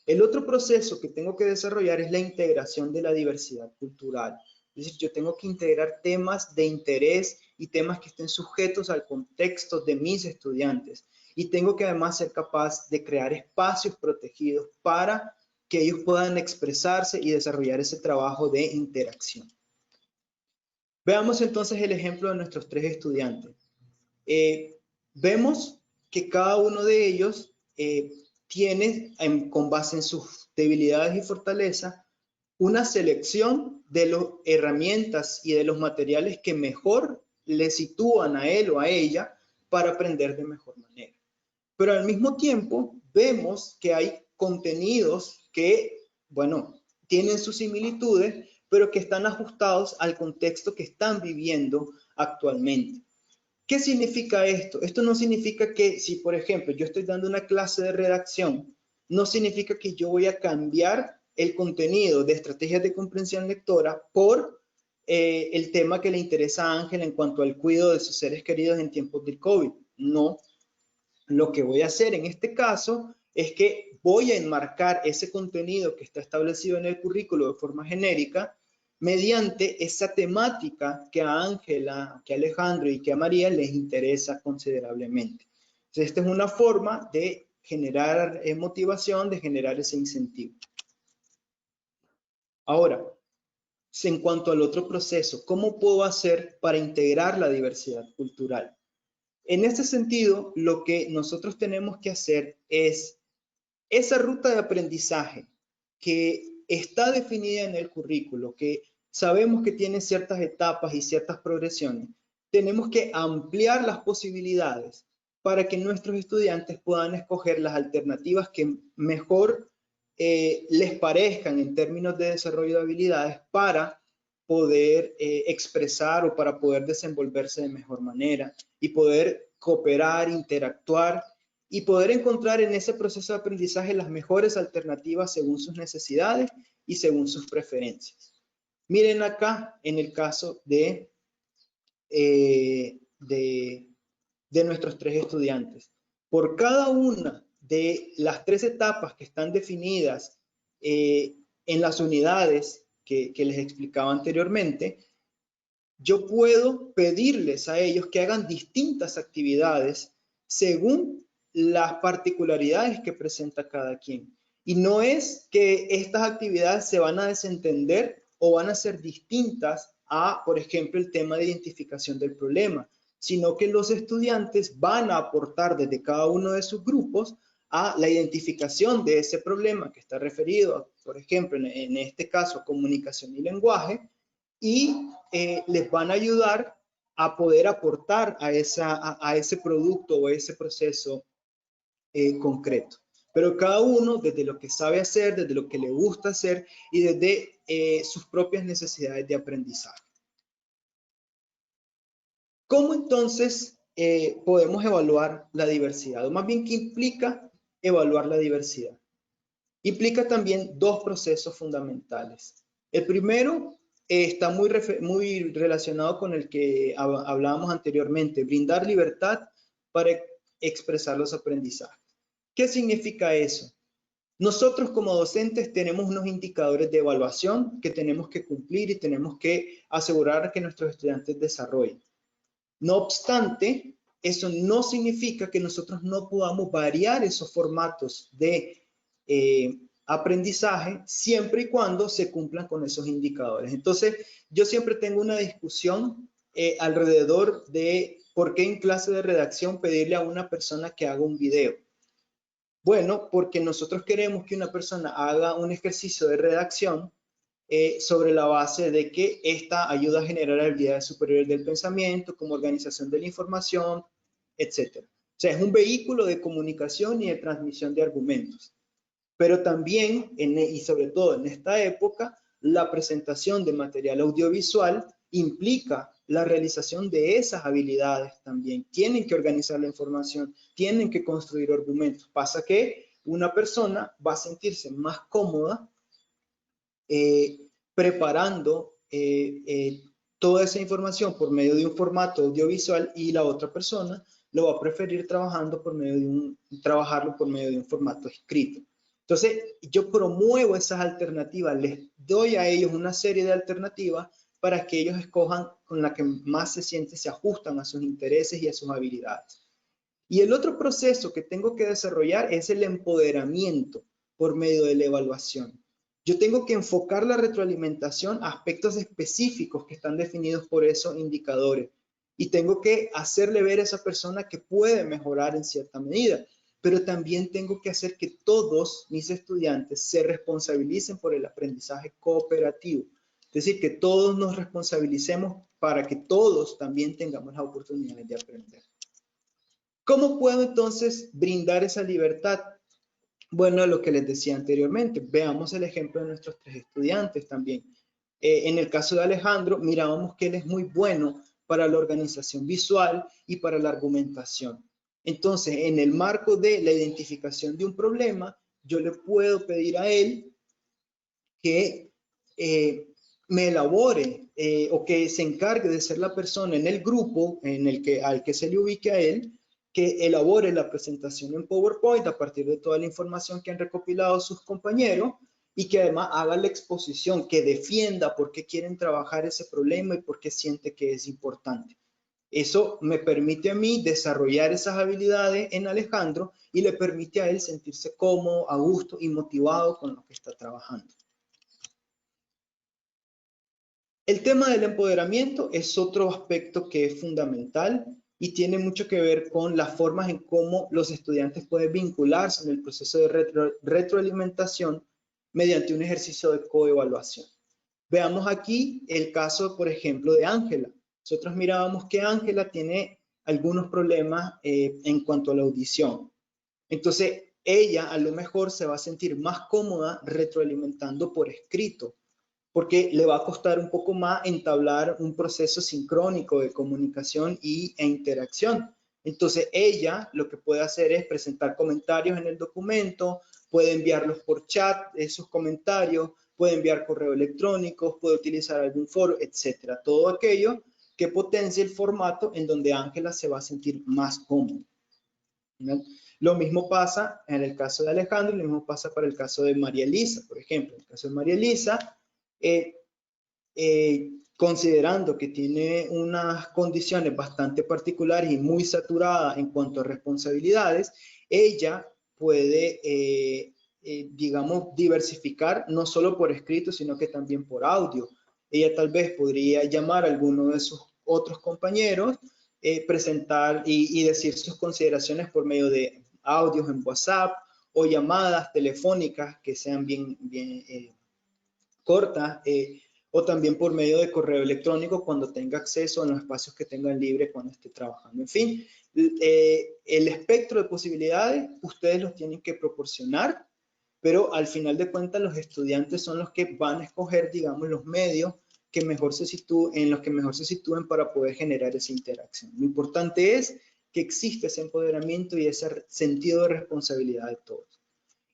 El otro proceso que tengo que desarrollar es la integración de la diversidad cultural. Es decir, yo tengo que integrar temas de interés y temas que estén sujetos al contexto de mis estudiantes. Y tengo que además ser capaz de crear espacios protegidos para que ellos puedan expresarse y desarrollar ese trabajo de interacción. Veamos entonces el ejemplo de nuestros 3 estudiantes. Vemos que cada uno de ellos tiene, con base en sus debilidades y fortalezas, una selección de las herramientas y de los materiales que mejor le sitúan a él o a ella para aprender de mejor manera. Pero al mismo tiempo vemos que hay contenidos que, bueno, tienen sus similitudes, pero que están ajustados al contexto que están viviendo actualmente. ¿Qué significa esto? Esto no significa que si, por ejemplo, yo estoy dando una clase de redacción, no significa que yo voy a cambiar el contenido de estrategias de comprensión lectora por el tema que le interesa a Ángela en cuanto al cuidado de sus seres queridos en tiempos del COVID. No. Lo que voy a hacer en este caso es que voy a enmarcar ese contenido que está establecido en el currículo de forma genérica mediante esa temática que a Ángela, que a Alejandro y que a María les interesa considerablemente. Entonces, esta es una forma de generar motivación, de generar ese incentivo. Ahora, en cuanto al otro proceso, ¿cómo puedo hacer para integrar la diversidad cultural? En este sentido, lo que nosotros tenemos que hacer es esa ruta de aprendizaje que está definida en el currículo, que sabemos que tiene ciertas etapas y ciertas progresiones, tenemos que ampliar las posibilidades para que nuestros estudiantes puedan escoger las alternativas que mejor les parezcan en términos de desarrollo de habilidades para poder expresar o para poder desenvolverse de mejor manera y poder cooperar, interactuar y poder encontrar en ese proceso de aprendizaje las mejores alternativas según sus necesidades y según sus preferencias. Miren acá en el caso de nuestros 3 estudiantes. Por cada una de las 3 etapas que están definidas en las unidades que les explicaba anteriormente, yo puedo pedirles a ellos que hagan distintas actividades según las particularidades que presenta cada quien. Y no es que estas actividades se van a desentender o van a ser distintas a, por ejemplo, el tema de identificación del problema, sino que los estudiantes van a aportar desde cada uno de sus grupos a la identificación de ese problema que está referido, por ejemplo, en este caso, comunicación y lenguaje, y les van a ayudar a poder aportar a ese producto o a ese proceso concreto. Pero cada uno desde lo que sabe hacer, desde lo que le gusta hacer y desde sus propias necesidades de aprendizaje. ¿Cómo entonces podemos evaluar la diversidad? O más bien, ¿qué implica evaluar la diversidad? Implica también 2 procesos fundamentales. El primero está muy relacionado con el que hablábamos anteriormente, brindar libertad para expresar los aprendizajes. ¿Qué significa eso? Nosotros como docentes tenemos unos indicadores de evaluación que tenemos que cumplir y tenemos que asegurar que nuestros estudiantes desarrollen. No obstante, eso no significa que nosotros no podamos variar esos formatos de aprendizaje siempre y cuando se cumplan con esos indicadores. Entonces, yo siempre tengo una discusión alrededor de por qué en clase de redacción pedirle a una persona que haga un video. Bueno, porque nosotros queremos que una persona haga un ejercicio de redacción sobre la base de que esta ayuda a generar habilidades superiores del pensamiento, como organización de la información, etc. O sea, es un vehículo de comunicación y de transmisión de argumentos. Pero también, y sobre todo en esta época, la presentación de material audiovisual implica la realización de esas habilidades también. Tienen que organizar la información, tienen que construir argumentos. Pasa que una persona va a sentirse más cómoda preparando toda esa información por medio de un formato audiovisual y la otra persona lo va a preferir trabajarlo por medio de un formato escrito. Entonces, yo promuevo esas alternativas, les doy a ellos una serie de alternativas para que ellos escojan con la que más se ajustan a sus intereses y a sus habilidades. Y el otro proceso que tengo que desarrollar es el empoderamiento por medio de la evaluación. Yo tengo que enfocar la retroalimentación a aspectos específicos que están definidos por esos indicadores. Y tengo que hacerle ver a esa persona que puede mejorar en cierta medida. Pero también tengo que hacer que todos mis estudiantes se responsabilicen por el aprendizaje cooperativo. Es decir, que todos nos responsabilicemos para que todos también tengamos las oportunidades de aprender. ¿Cómo puedo entonces brindar esa libertad? Bueno, lo que les decía anteriormente, veamos el ejemplo de nuestros 3 estudiantes también. En el caso de Alejandro, mirábamos que él es muy bueno para la organización visual y para la argumentación. Entonces, en el marco de la identificación de un problema, yo le puedo pedir a él que me elabore o que se encargue de ser la persona en el grupo al que se le ubique a él, que elabore la presentación en PowerPoint a partir de toda la información que han recopilado sus compañeros y que además haga la exposición, que defienda por qué quieren trabajar ese problema y por qué siente que es importante. Eso me permite a mí desarrollar esas habilidades en Alejandro y le permite a él sentirse cómodo, a gusto y motivado con lo que está trabajando. El tema del empoderamiento es otro aspecto que es fundamental y tiene mucho que ver con las formas en cómo los estudiantes pueden vincularse en el proceso de retroalimentación mediante un ejercicio de coevaluación. Veamos aquí el caso, por ejemplo, de Ángela. Nosotros mirábamos que Ángela tiene algunos problemas en cuanto a la audición. Entonces, ella a lo mejor se va a sentir más cómoda retroalimentando por escrito, porque le va a costar un poco más entablar un proceso sincrónico de comunicación e interacción. Entonces, ella lo que puede hacer es presentar comentarios en el documento, puede enviarlos por chat, esos comentarios, puede enviar correo electrónico, puede utilizar algún foro, etcétera. Todo aquello que potencie el formato en donde Ángela se va a sentir más cómoda. ¿No? Lo mismo pasa en el caso de Alejandro, lo mismo pasa para el caso de María Elisa, por ejemplo. En el caso de María Elisa, considerando que tiene unas condiciones bastante particulares y muy saturadas en cuanto a responsabilidades, ella puede, digamos, diversificar no solo por escrito, sino que también por audio. Ella tal vez podría llamar a alguno de sus otros compañeros, presentar y decir sus consideraciones por medio de audios en WhatsApp o llamadas telefónicas que sean bien cortas, o también por medio de correo electrónico cuando tenga acceso a los espacios que tengan libre cuando esté trabajando. En fin, el espectro de posibilidades ustedes los tienen que proporcionar, pero al final de cuentas los estudiantes son los que van a escoger, digamos, los medios que mejor se sitúen para poder generar esa interacción. Lo importante es que exista ese empoderamiento y ese sentido de responsabilidad de todos.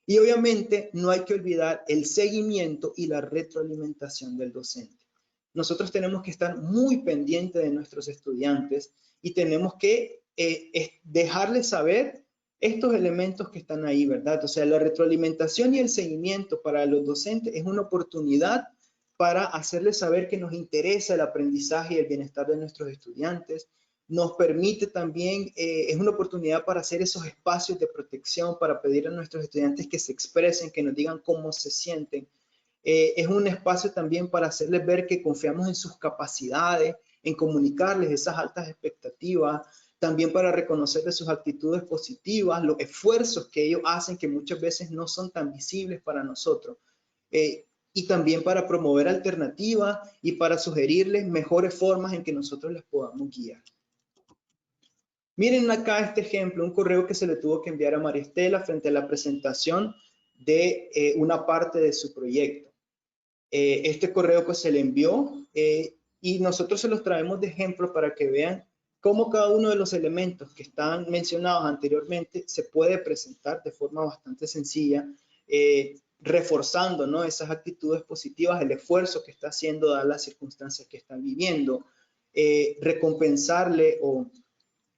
Y obviamente no hay que olvidar el seguimiento y la retroalimentación del docente. Nosotros tenemos que estar muy pendientes de nuestros estudiantes y tenemos que dejarles saber estos elementos que están ahí, ¿verdad? O sea, la retroalimentación y el seguimiento para los docentes es una oportunidad para hacerles saber que nos interesa el aprendizaje y el bienestar de nuestros estudiantes. Nos permite también, es una oportunidad para hacer esos espacios de protección, para pedir a nuestros estudiantes que se expresen, que nos digan cómo se sienten. Es un espacio también para hacerles ver que confiamos en sus capacidades, en comunicarles esas altas expectativas, también para reconocerles sus actitudes positivas, los esfuerzos que ellos hacen que muchas veces no son tan visibles para nosotros. Y también para promover alternativas y para sugerirles mejores formas en que nosotros les podamos guiar. Miren acá este ejemplo, un correo que se le tuvo que enviar a María Estela frente a la presentación de una parte de su proyecto. Este correo pues se le envió y nosotros se los traemos de ejemplo para que vean cómo cada uno de los elementos que están mencionados anteriormente se puede presentar de forma bastante sencilla, reforzando, ¿no?, esas actitudes positivas, el esfuerzo que está haciendo dadas las circunstancias que están viviendo, recompensarle o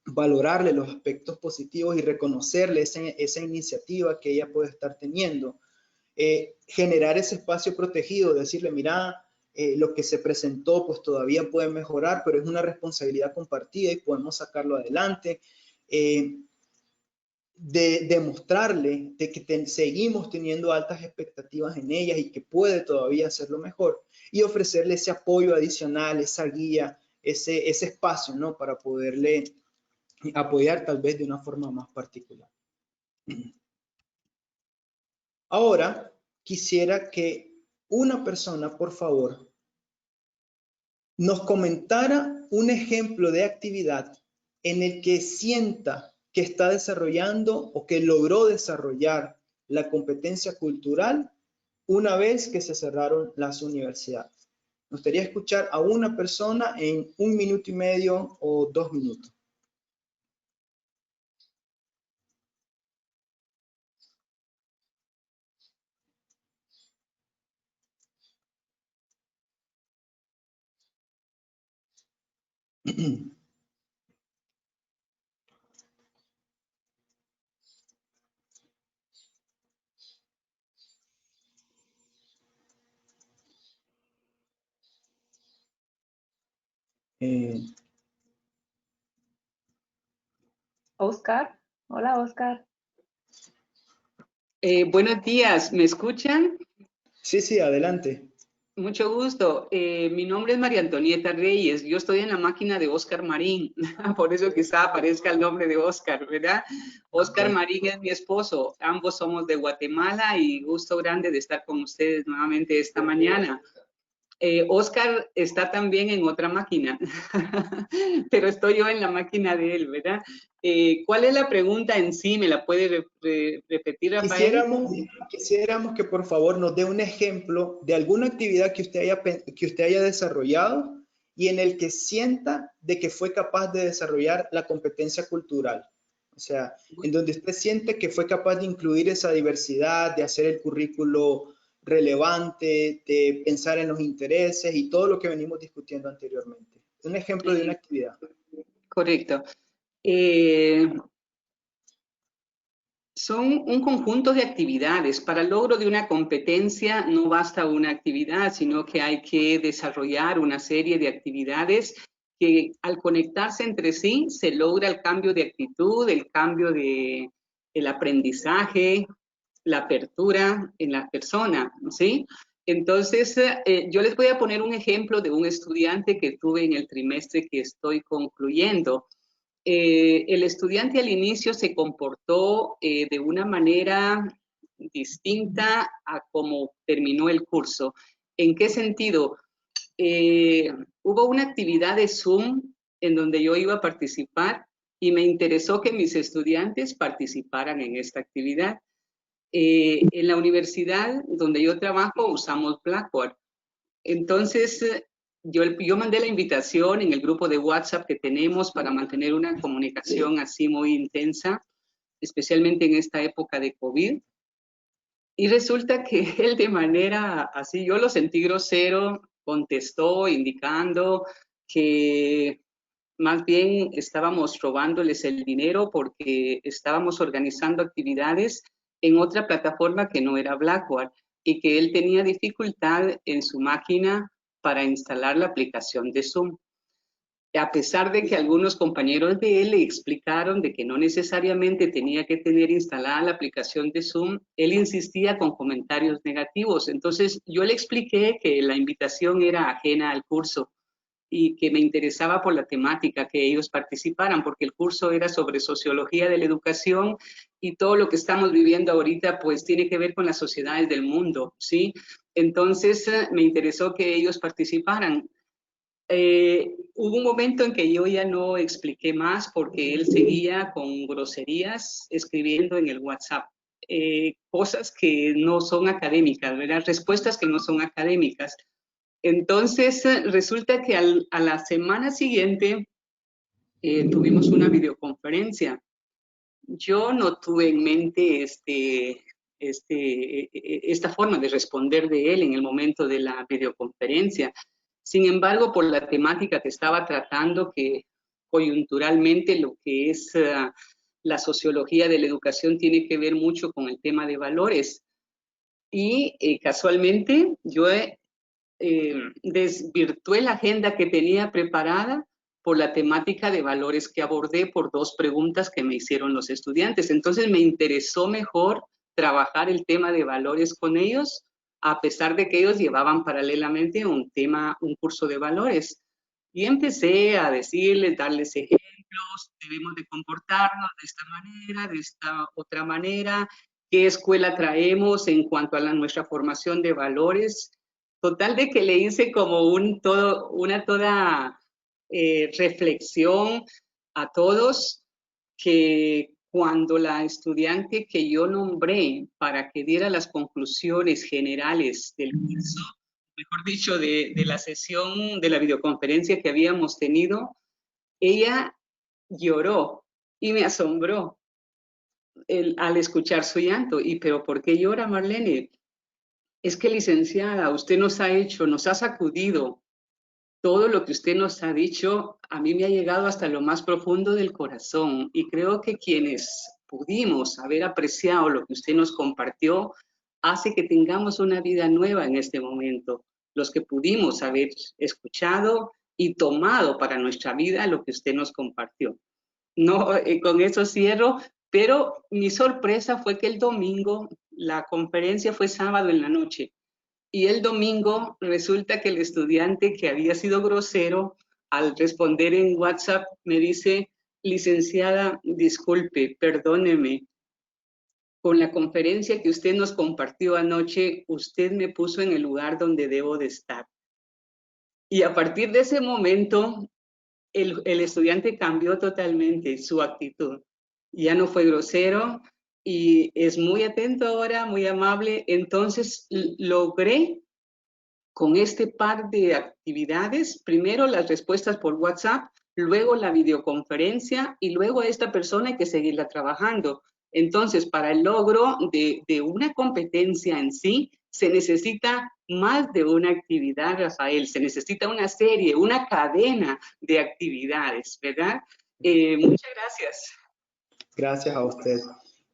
valorarle los aspectos positivos y reconocerle esa iniciativa que ella puede estar teniendo. Generar ese espacio protegido, decirle, mira, lo que se presentó pues todavía puede mejorar, pero es una responsabilidad compartida y podemos sacarlo adelante. De demostrarle de que seguimos teniendo altas expectativas en ellas y que puede todavía hacerlo mejor, y ofrecerle ese apoyo adicional, esa guía, ese espacio, ¿no?, para poderle apoyar tal vez de una forma más particular. Ahora, quisiera que una persona, por favor, nos comentara un ejemplo de actividad en el que sienta que está desarrollando o que logró desarrollar la competencia cultural una vez que se cerraron las universidades. Me gustaría escuchar a una persona en 1 minuto y medio o 2 minutos. Oscar, hola Oscar. Buenos días, ¿me escuchan? Sí, sí, adelante. Mucho gusto. Mi nombre es María Antonieta Reyes. Yo estoy en la máquina de Oscar Marín, por eso quizá aparezca el nombre de Oscar, ¿verdad? Oscar Okay. Marín es mi esposo. Ambos somos de Guatemala y gusto grande de estar con ustedes nuevamente esta mañana. Oscar está también en otra máquina, pero estoy yo en la máquina de él, ¿verdad? ¿Cuál es la pregunta en sí? ¿Me la puede repetir, Rafael? Quisiéramos que por favor nos dé un ejemplo de alguna actividad que usted haya desarrollado y en el que sienta de que fue capaz de desarrollar la competencia cultural. O sea, en donde usted siente que fue capaz de incluir esa diversidad, de hacer el currículo relevante, de pensar en los intereses y todo lo que venimos discutiendo anteriormente. Un ejemplo de una actividad. Correcto. Son un conjunto de actividades. Para el logro de una competencia no basta una actividad, sino que hay que desarrollar una serie de actividades que al conectarse entre sí se logra el cambio de actitud, el cambio del aprendizaje, la apertura en la persona, ¿sí? Entonces, yo les voy a poner un ejemplo de un estudiante que tuve en el trimestre que estoy concluyendo. El estudiante al inicio se comportó de una manera distinta a cómo terminó el curso. ¿En qué sentido? Hubo una actividad de Zoom en donde yo iba a participar y me interesó que mis estudiantes participaran en esta actividad. En la universidad donde yo trabajo usamos Blackboard. Entonces, yo mandé la invitación en el grupo de WhatsApp que tenemos para mantener una comunicación así muy intensa, especialmente en esta época de COVID. Y resulta que él de manera así, yo lo sentí grosero, contestó indicando que más bien estábamos robándoles el dinero porque estábamos organizando actividades en otra plataforma que no era Blackboard y que él tenía dificultad en su máquina para instalar la aplicación de Zoom. A pesar de que algunos compañeros de él le explicaron de que no necesariamente tenía que tener instalada la aplicación de Zoom, él insistía con comentarios negativos. Entonces yo le expliqué que la invitación era ajena al curso y que me interesaba por la temática que ellos participaran, porque el curso era sobre sociología de la educación y todo lo que estamos viviendo ahorita pues tiene que ver con las sociedades del mundo, ¿sí? Entonces me interesó que ellos participaran. Hubo un momento en que yo ya no expliqué más porque él seguía con groserías escribiendo en el WhatsApp. Cosas que no son académicas, ¿verdad? Respuestas que no son académicas. Entonces, resulta que a la semana siguiente tuvimos una videoconferencia. Yo no tuve en mente esta forma de responder de él en el momento de la videoconferencia. Sin embargo, por la temática que estaba tratando, que coyunturalmente lo que es la sociología de la educación tiene que ver mucho con el tema de valores. Y casualmente yo desvirtué la agenda que tenía preparada por la temática de valores que abordé por 2 preguntas que me hicieron los estudiantes. Entonces me interesó mejor trabajar el tema de valores con ellos, a pesar de que ellos llevaban paralelamente un curso de valores. Y empecé a decirles, darles ejemplos, debemos de comportarnos de esta manera, de esta otra manera, qué escuela traemos en cuanto a nuestra formación de valores. Total de que le hice como una reflexión a todos, que cuando la estudiante que yo nombré para que diera las conclusiones generales del curso, mejor dicho, de la sesión de la videoconferencia que habíamos tenido, ella lloró y me asombró al escuchar su llanto. ¿Pero por qué llora, Marlene? Es que, licenciada, usted nos ha sacudido. Todo lo que usted nos ha dicho a mí me ha llegado hasta lo más profundo del corazón, y creo que quienes pudimos haber apreciado lo que usted nos compartió hace que tengamos una vida nueva en este momento. Los que pudimos haber escuchado y tomado para nuestra vida lo que usted nos compartió. No, con eso cierro, pero mi sorpresa fue que el domingo, la conferencia fue sábado en la noche, y el domingo resulta que el estudiante que había sido grosero, al responder en WhatsApp, me dice: licenciada, disculpe, perdóneme, con la conferencia que usted nos compartió anoche, usted me puso en el lugar donde debo de estar. Y a partir de ese momento, el estudiante cambió totalmente su actitud. Ya no fue grosero y es muy atento ahora, muy amable. Entonces logré con este par de actividades, primero las respuestas por WhatsApp, luego la videoconferencia, y luego a esta persona hay que seguirla trabajando. Entonces, para el logro de una competencia en sí, se necesita más de una actividad, Rafael, se necesita una serie, una cadena de actividades, ¿verdad? Muchas gracias. Gracias a usted.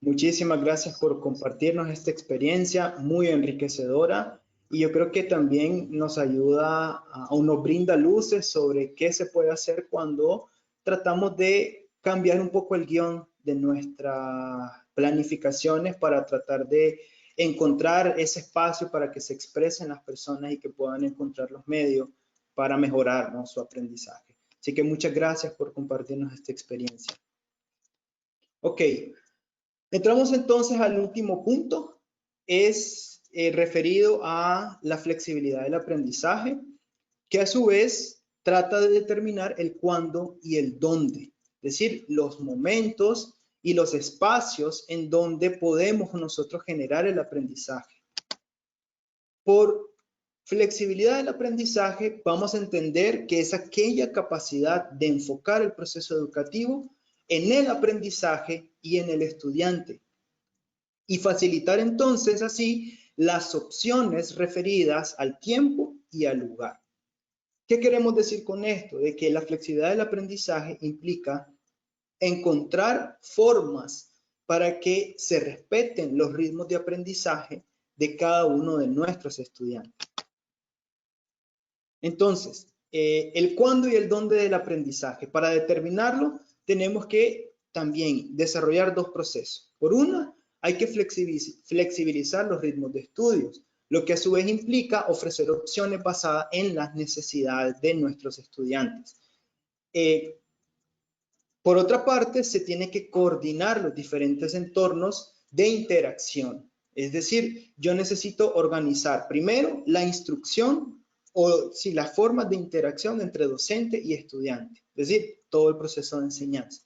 Muchísimas gracias por compartirnos esta experiencia muy enriquecedora, y yo creo que también nos ayuda o nos brinda luces sobre qué se puede hacer cuando tratamos de cambiar un poco el guión de nuestras planificaciones para tratar de encontrar ese espacio para que se expresen las personas y que puedan encontrar los medios para mejorar, ¿no?, su aprendizaje. Así que muchas gracias por compartirnos esta experiencia. Ok, entramos entonces al último punto, es referido a la flexibilidad del aprendizaje, que a su vez trata de determinar el cuándo y el dónde, es decir, los momentos y los espacios en donde podemos nosotros generar el aprendizaje. Por flexibilidad del aprendizaje vamos a entender que es aquella capacidad de enfocar el proceso educativo en el aprendizaje y en el estudiante, y facilitar entonces así las opciones referidas al tiempo y al lugar. ¿Qué queremos decir con esto? De que la flexibilidad del aprendizaje implica encontrar formas para que se respeten los ritmos de aprendizaje de cada uno de nuestros estudiantes. Entonces, el cuándo y el dónde del aprendizaje. Para determinarlo, tenemos que también desarrollar 2 procesos. Por una, hay que flexibilizar los ritmos de estudios, lo que a su vez implica ofrecer opciones basadas en las necesidades de nuestros estudiantes. Por otra parte, se tiene que coordinar los diferentes entornos de interacción. Es decir, yo necesito organizar primero la instrucción o si las formas de interacción entre docente y estudiante, es decir, todo el proceso de enseñanza.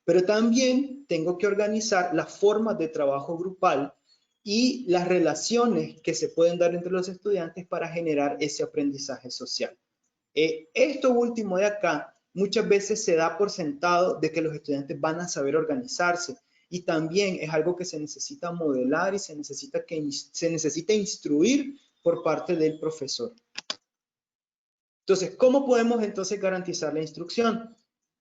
Pero también tengo que organizar las formas de trabajo grupal y las relaciones que se pueden dar entre los estudiantes para generar ese aprendizaje social. Esto último de acá muchas veces se da por sentado de que los estudiantes van a saber organizarse, y también es algo que se necesita modelar y se necesita instruir por parte del profesor. Entonces, ¿cómo podemos entonces garantizar la instrucción?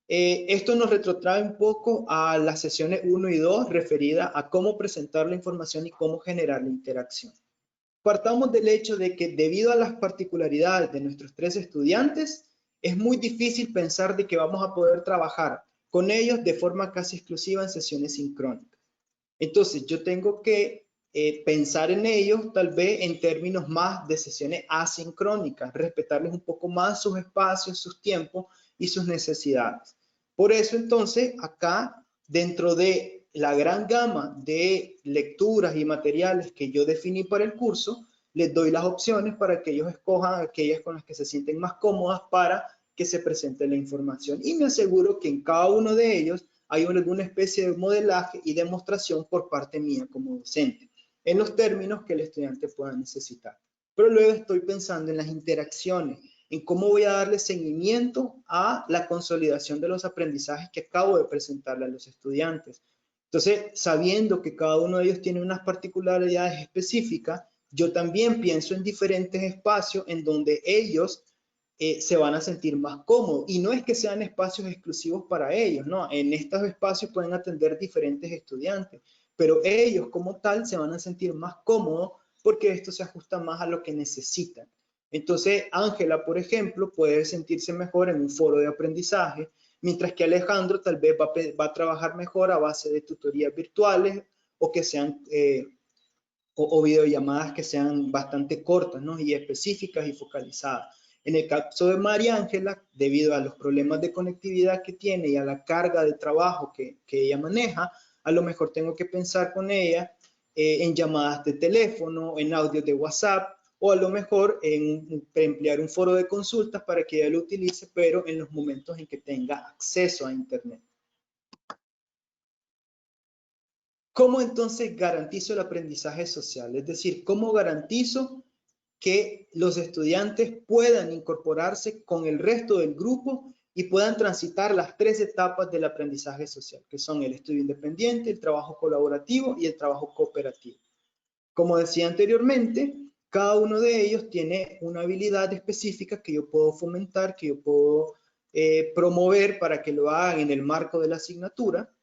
Esto nos retrotrae un poco a las sesiones 1 y 2 referida a cómo presentar la información y cómo generar la interacción. Partamos del hecho de que debido a las particularidades de nuestros 3 estudiantes, es muy difícil pensar de que vamos a poder trabajar con ellos de forma casi exclusiva en sesiones sincrónicas. Entonces, yo tengo que pensar en ellos tal vez en términos más de sesiones asincrónicas, respetarles un poco más sus espacios, sus tiempos y sus necesidades. Por eso, entonces, acá, dentro de la gran gama de lecturas y materiales que yo definí para el curso, les doy las opciones para que ellos escojan aquellas con las que se sienten más cómodas para que se presente la información. Y me aseguro que en cada uno de ellos hay alguna especie de modelaje y demostración por parte mía como docente, en los términos que el estudiante pueda necesitar. Pero luego estoy pensando en las interacciones, en cómo voy a darle seguimiento a la consolidación de los aprendizajes que acabo de presentarle a los estudiantes. Entonces, sabiendo que cada uno de ellos tiene unas particularidades específicas, yo también pienso en diferentes espacios en donde ellos se van a sentir más cómodos. Y no es que sean espacios exclusivos para ellos, ¿no? En estos espacios pueden atender diferentes estudiantes, pero ellos como tal se van a sentir más cómodos porque esto se ajusta más a lo que necesitan. Entonces, Ángela, por ejemplo, puede sentirse mejor en un foro de aprendizaje, mientras que Alejandro tal vez va a trabajar mejor a base de tutorías virtuales o que sean o videollamadas que sean bastante cortas, ¿no? Y específicas y focalizadas. En el caso de María Ángela, debido a los problemas de conectividad que tiene y a la carga de trabajo que ella maneja, a lo mejor tengo que pensar con ella en llamadas de teléfono, en audios de WhatsApp, o a lo mejor en emplear un foro de consultas para que ella lo utilice, pero en los momentos en que tenga acceso a Internet. ¿Cómo entonces garantizo el aprendizaje social? Es decir, ¿cómo garantizo que los estudiantes puedan incorporarse con el resto del grupo y puedan transitar las 3 etapas del aprendizaje social, que son el estudio independiente, el trabajo colaborativo y el trabajo cooperativo? Como decía anteriormente, cada uno de ellos tiene una habilidad específica que yo puedo fomentar, que yo puedo promover para que lo hagan en el marco de la asignatura,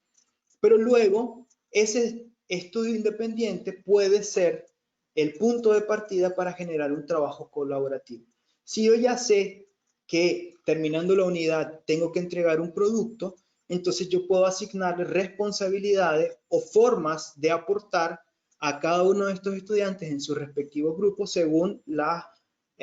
pero luego ese estudio independiente puede ser el punto de partida para generar un trabajo colaborativo. Si yo ya sé que terminando la unidad tengo que entregar un producto, entonces yo puedo asignarle responsabilidades o formas de aportar a cada uno de estos estudiantes en sus respectivos grupos según las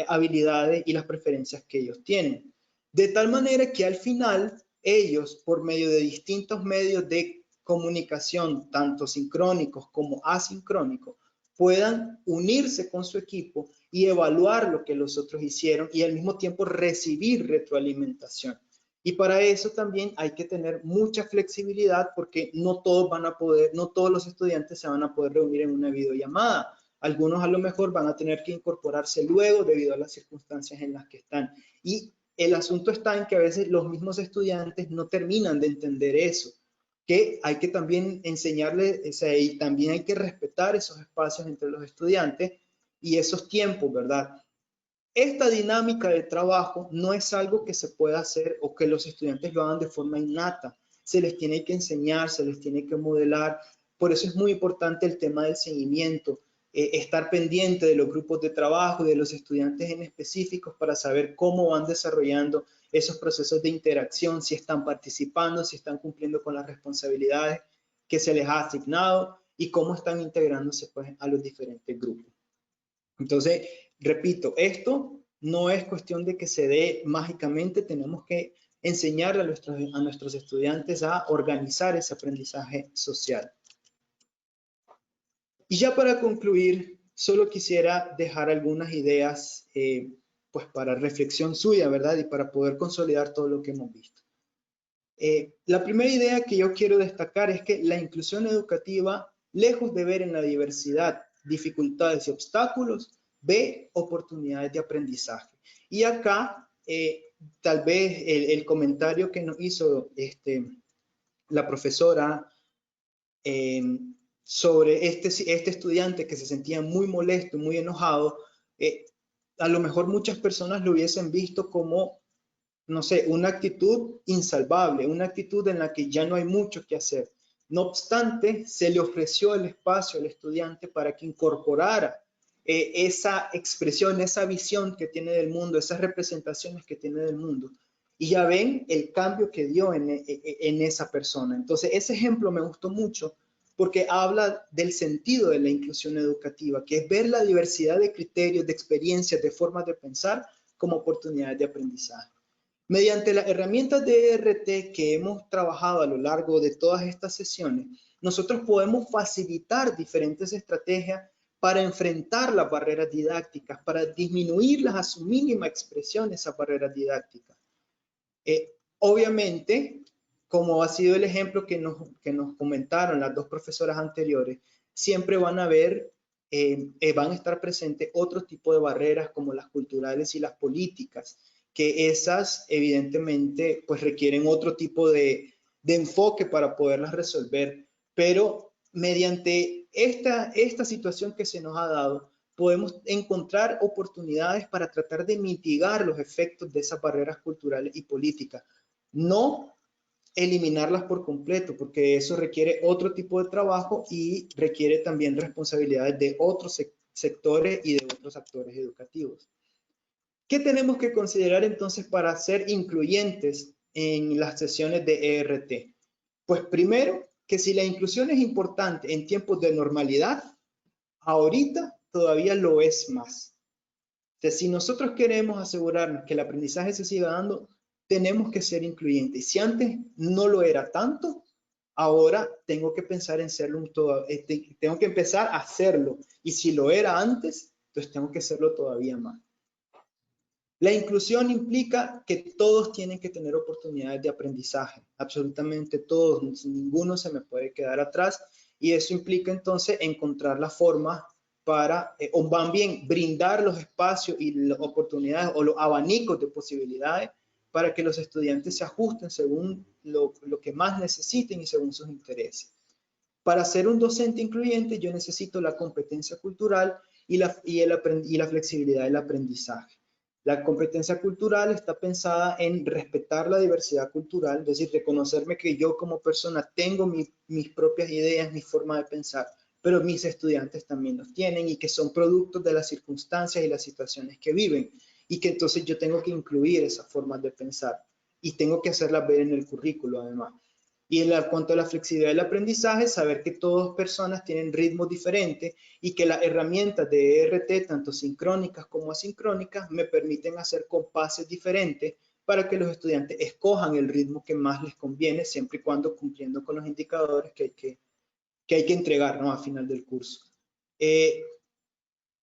habilidades y las preferencias que ellos tienen. De tal manera que al final ellos, por medio de distintos medios de comunicación, tanto sincrónicos como asincrónicos, puedan unirse con su equipo y evaluar lo que los otros hicieron y al mismo tiempo recibir retroalimentación. Y para eso también hay que tener mucha flexibilidad porque no todos van a poder, no todos los estudiantes se van a poder reunir en una videollamada. Algunos a lo mejor van a tener que incorporarse luego debido a las circunstancias en las que están. Y el asunto está en que a veces los mismos estudiantes no terminan de entender eso, que hay que también enseñarles, o sea, y también hay que respetar esos espacios entre los estudiantes y esos tiempos, ¿verdad? Esta dinámica de trabajo no es algo que se pueda hacer o que los estudiantes lo hagan de forma innata. Se les tiene que enseñar, se les tiene que modelar. Por eso es muy importante el tema del seguimiento, estar pendiente de los grupos de trabajo y de los estudiantes en específicos para saber cómo van desarrollando esos procesos de interacción, si están participando, si están cumpliendo con las responsabilidades que se les ha asignado y cómo están integrándose pues, a los diferentes grupos. Entonces, repito, esto no es cuestión de que se dé mágicamente, tenemos que enseñarle a nuestros estudiantes a organizar ese aprendizaje social. Y ya para concluir, solo quisiera dejar algunas ideas pues para reflexión suya, ¿verdad? Y para poder consolidar todo lo que hemos visto. La primera idea que yo quiero destacar es que la inclusión educativa, lejos de ver en la diversidad dificultades y obstáculos, ve oportunidades de aprendizaje. Y acá, tal vez el comentario que nos hizo la profesora sobre este estudiante que se sentía muy molesto, muy enojado, a lo mejor muchas personas lo hubiesen visto como, no sé, una actitud insalvable, una actitud en la que ya no hay mucho que hacer. No obstante, se le ofreció el espacio al estudiante para que incorporara esa expresión, esa visión que tiene del mundo, esas representaciones que tiene del mundo. Y ya ven el cambio que dio en esa persona. Entonces, ese ejemplo me gustó mucho porque habla del sentido de la inclusión educativa, que es ver la diversidad de criterios, de experiencias, de formas de pensar como oportunidades de aprendizaje. Mediante las herramientas de ERT que hemos trabajado a lo largo de todas estas sesiones, nosotros podemos facilitar diferentes estrategias para enfrentar las barreras didácticas, para disminuirlas a su mínima expresión, esas barreras didácticas. Obviamente, como ha sido el ejemplo que nos comentaron las dos profesoras anteriores, siempre van a haber, van a estar presentes otro tipo de barreras como las culturales y las políticas, que esas evidentemente pues requieren otro tipo de enfoque para poderlas resolver, pero mediante esta situación que se nos ha dado, podemos encontrar oportunidades para tratar de mitigar los efectos de esas barreras culturales y políticas. No eliminarlas por completo, porque eso requiere otro tipo de trabajo y requiere también responsabilidades de otros sectores y de otros actores educativos. ¿Qué tenemos que considerar entonces para ser incluyentes en las sesiones de ERT? Pues primero, que si la inclusión es importante en tiempos de normalidad, ahorita todavía lo es más. Entonces, si nosotros queremos asegurarnos que el aprendizaje se siga dando, tenemos que ser incluyentes. Si antes no lo era tanto, ahora tengo que pensar en serlo tengo que empezar a hacerlo. Y si lo era antes, entonces tengo que hacerlo todavía más. La inclusión implica que todos tienen que tener oportunidades de aprendizaje, absolutamente todos, ninguno se me puede quedar atrás, y eso implica entonces encontrar la forma para, o van bien, brindar los espacios y las oportunidades o los abanicos de posibilidades para que los estudiantes se ajusten según lo que más necesiten y según sus intereses. Para ser un docente incluyente yo necesito la competencia cultural y la flexibilidad del aprendizaje. La competencia cultural está pensada en respetar la diversidad cultural, es decir, reconocerme que yo como persona tengo mis propias ideas, mi forma de pensar, pero mis estudiantes también los tienen y que son productos de las circunstancias y las situaciones que viven y que entonces yo tengo que incluir esas formas de pensar y tengo que hacerlas ver en el currículo además. Y en cuanto a la flexibilidad del aprendizaje, saber que todas personas tienen ritmos diferentes y que las herramientas de ERT, tanto sincrónicas como asincrónicas, me permiten hacer compases diferentes para que los estudiantes escojan el ritmo que más les conviene, siempre y cuando cumpliendo con los indicadores que hay que entregar, ¿no?, a final del curso.